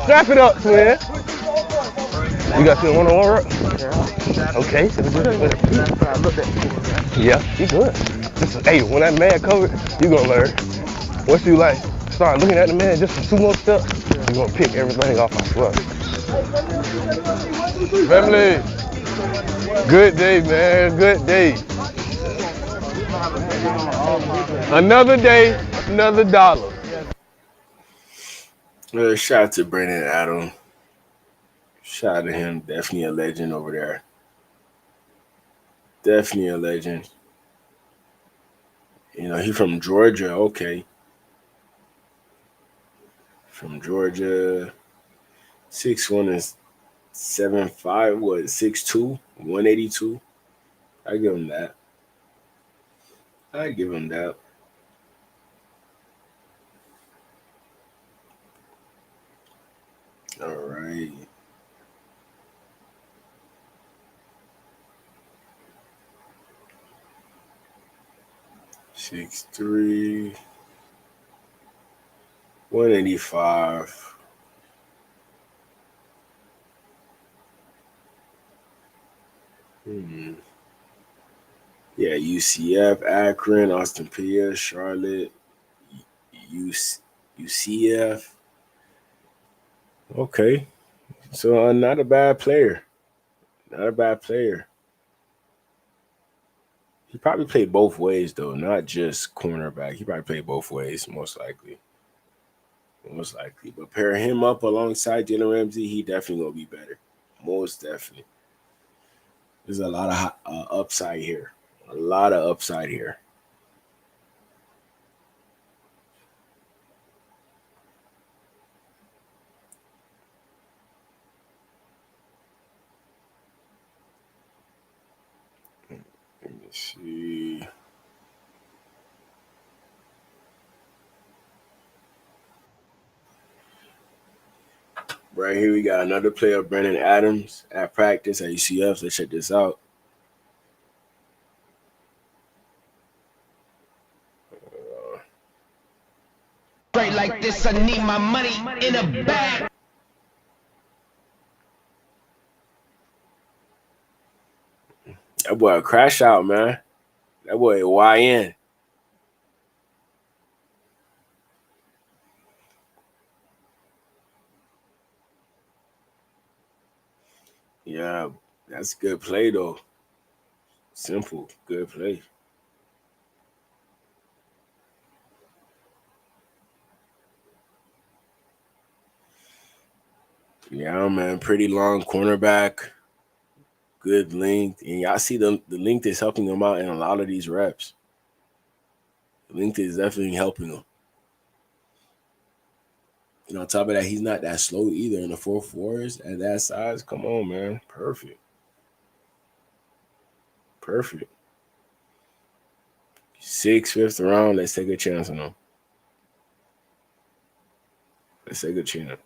Strap it up, twin. You got to do one-on-one work? Yeah. Okay. Yeah, you good. Hey, when that man covered, you gonna learn. Once you start looking at the man just for 2 more steps, you're gonna pick everything off, I swear. Family, good day, man, good day. Another day, another dollar. Shout out to Brandon Adams. Shout out to him. Definitely a legend over there. Definitely a legend. You know, he from Georgia. Okay. From Georgia. 6'1" and 7'5". What, 6'2", 182. I give him that. I give him that. All right. Six three, 185. Yeah, UCF, Akron, Austin Peay, Charlotte, UCF. Okay. So not a bad player. Not a bad player. He probably played both ways though, not just cornerback. He probably played both ways, most likely. Most likely. But pair him up alongside Jalen Ramsey, he definitely gonna be better. Most definitely. There's a lot of upside here. A lot of upside here. Let me see. Right here, we got another player, Brandon Adams, at practice at UCF. Let's check this out. Straight like this, I need my money in a bag. That boy a crash out, man. That boy a YN. Yeah, that's a good play though. Simple, good play. Yeah, man, pretty long cornerback, good length, and y'all see the length is helping him out in a lot of these reps. The length is definitely helping him. And on top of that, he's not that slow either in the 4.4s at that size. Come on, man, perfect. Perfect. 6th, 5th round. Let's take a chance on him. Let's take a chance.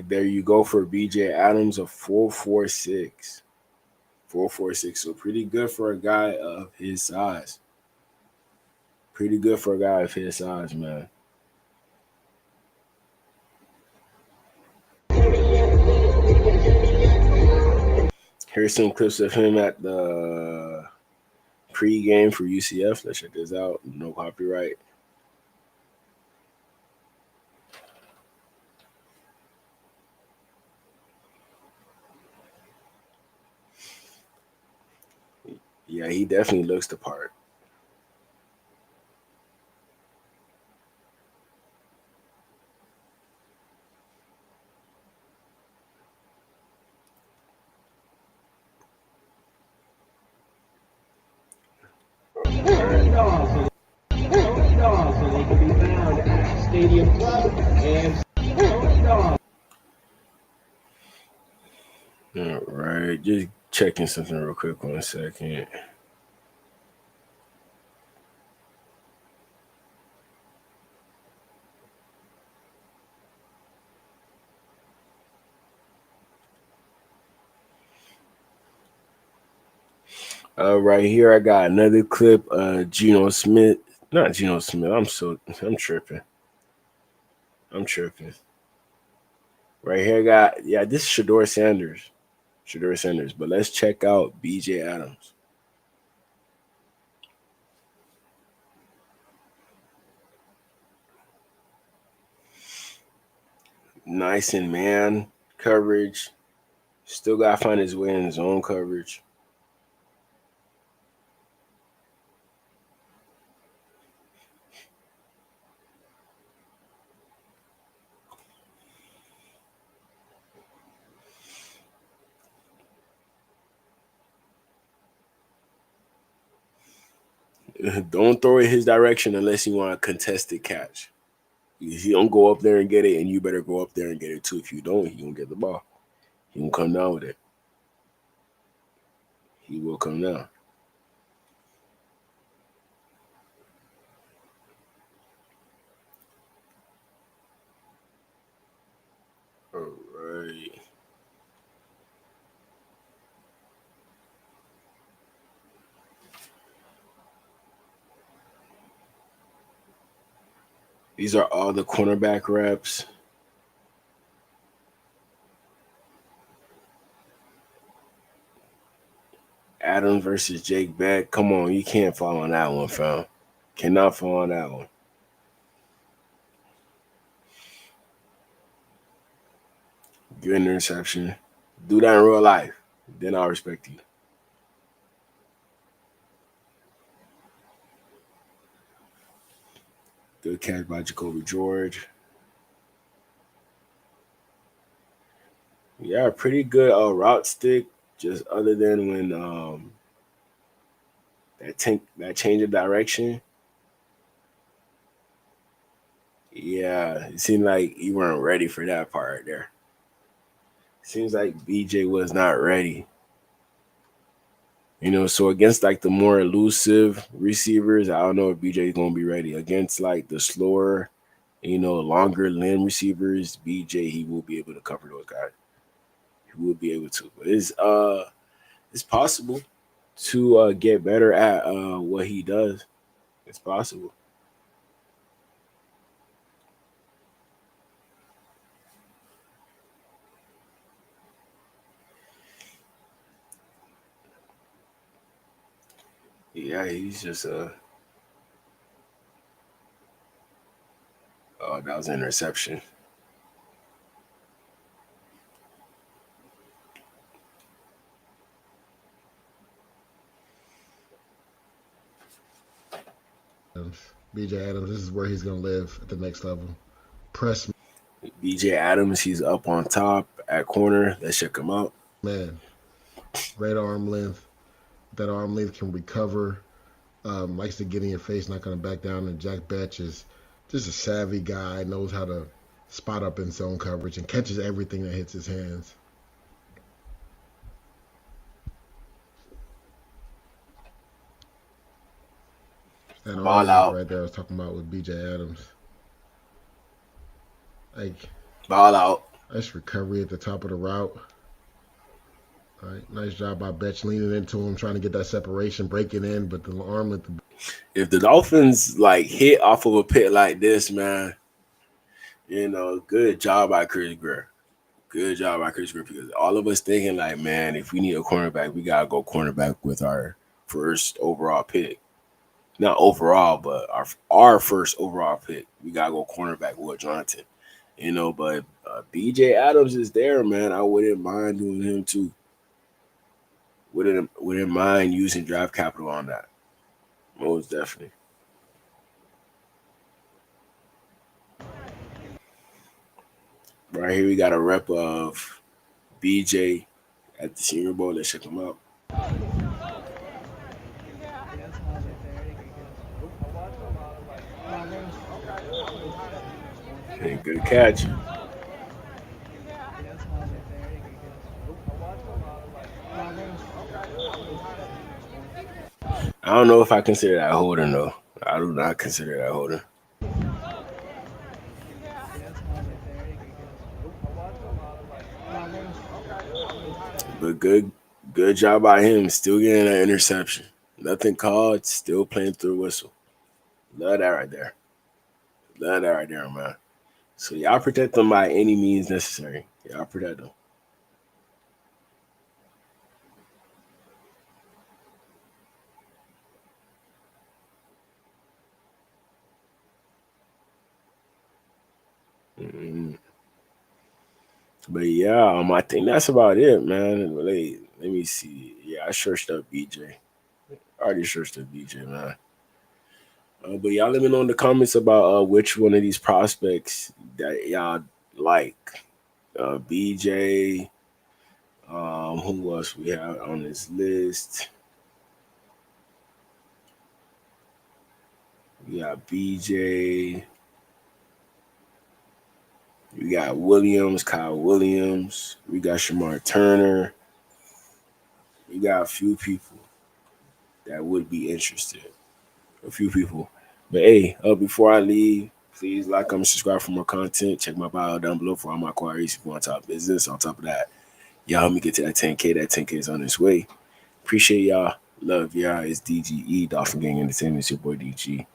There you go for BJ Adams, a 4.46. 4.46. So pretty good for a guy of his size. Pretty good for a guy of his size, man. Here's some clips of him at the pregame for UCF. Let's check this out. No copyright. Yeah, he definitely looks the part. All right, just checking something real quick. 1 second. Right here, I got another clip. Geno Smith, not Geno Smith. I'm tripping. Right here, I got this is Shedeur Sanders. But let's check out BJ Adams. Nice in man coverage. Still got to find his way in his own coverage. Don't throw it his direction unless you want a contested catch. If you don't go up there and get it, and you better go up there and get it too. If you don't, he won't get the ball. He won't come down with it. He will come down. All right. These are all the cornerback reps. Adams versus Jake Beck. Come on, you can't fall on that one, fam. Cannot fall on that one. Good interception. Do that in real life. Then I'll respect you. Good catch by Jacoby George. Yeah, pretty good route stick. Just other than when that change of direction. Yeah, it seemed like you weren't ready for that part right there. Seems like BJ was not ready. So against like the more elusive receivers, I don't know if BJ is gonna be ready. Against like the slower, longer limb receivers, BJ, he will be able to cover those guys. He will be able to. But it's possible to get better at what he does. It's possible. Yeah, he's just oh, that was an interception. BJ Adams, this is where he's going to live at the next level. Press. BJ Adams, he's up on top at corner. Let's check him out. Man, great arm length. That arm length can recover. Likes to get in your face, not going to back down. And Jack Betch is just a savvy guy, knows how to spot up in zone coverage and catches everything that hits his hands. That Ball out right there I was talking about with BJ Adams. Like, ball out. Nice recovery at the top of the route. All right, nice job by Betch leaning into him, trying to get that separation, breaking in, but the arm with the. If the Dolphins like hit off of a pit like this, man, good job by Chris Greer. Good job by Chris Greer, because all of us thinking like, man, if we need a cornerback, we gotta go cornerback with our first overall pick. Not overall, but our first overall pick. We gotta go cornerback with Johnson. But BJ Adams is there, man. I wouldn't mind doing him too. Wouldn't mind using draft capital on that. Most definitely. Right here we got a rep of BJ at the Senior Bowl. Let's check him out. Hey, good catch. I don't know if I consider that holding though. I do not consider that holding. But good job by him. Still getting that interception. Nothing called. Still playing through whistle. Love that right there. Love that right there, man. So y'all protect them by any means necessary. Y'all protect them. Mm-hmm. But yeah, I think that's about it, man. Let me see. Yeah, I searched up BJ. I already searched up BJ, man. But y'all let me know in the comments about which one of these prospects that y'all like. BJ. Who else we have on this list? We got BJ. We got Williams, Kyle Williams. We got Shamar Turner. We got a few people that would be interested. A few people. But hey, before I leave, please like, comment, subscribe for more content. Check my bio down below for all my queries if you want to talk business. On top of that, y'all help me get to that 10K. That 10K is on its way. Appreciate y'all. Love y'all. It's DGE, Dolphin Gang Entertainment. It's your boy DG.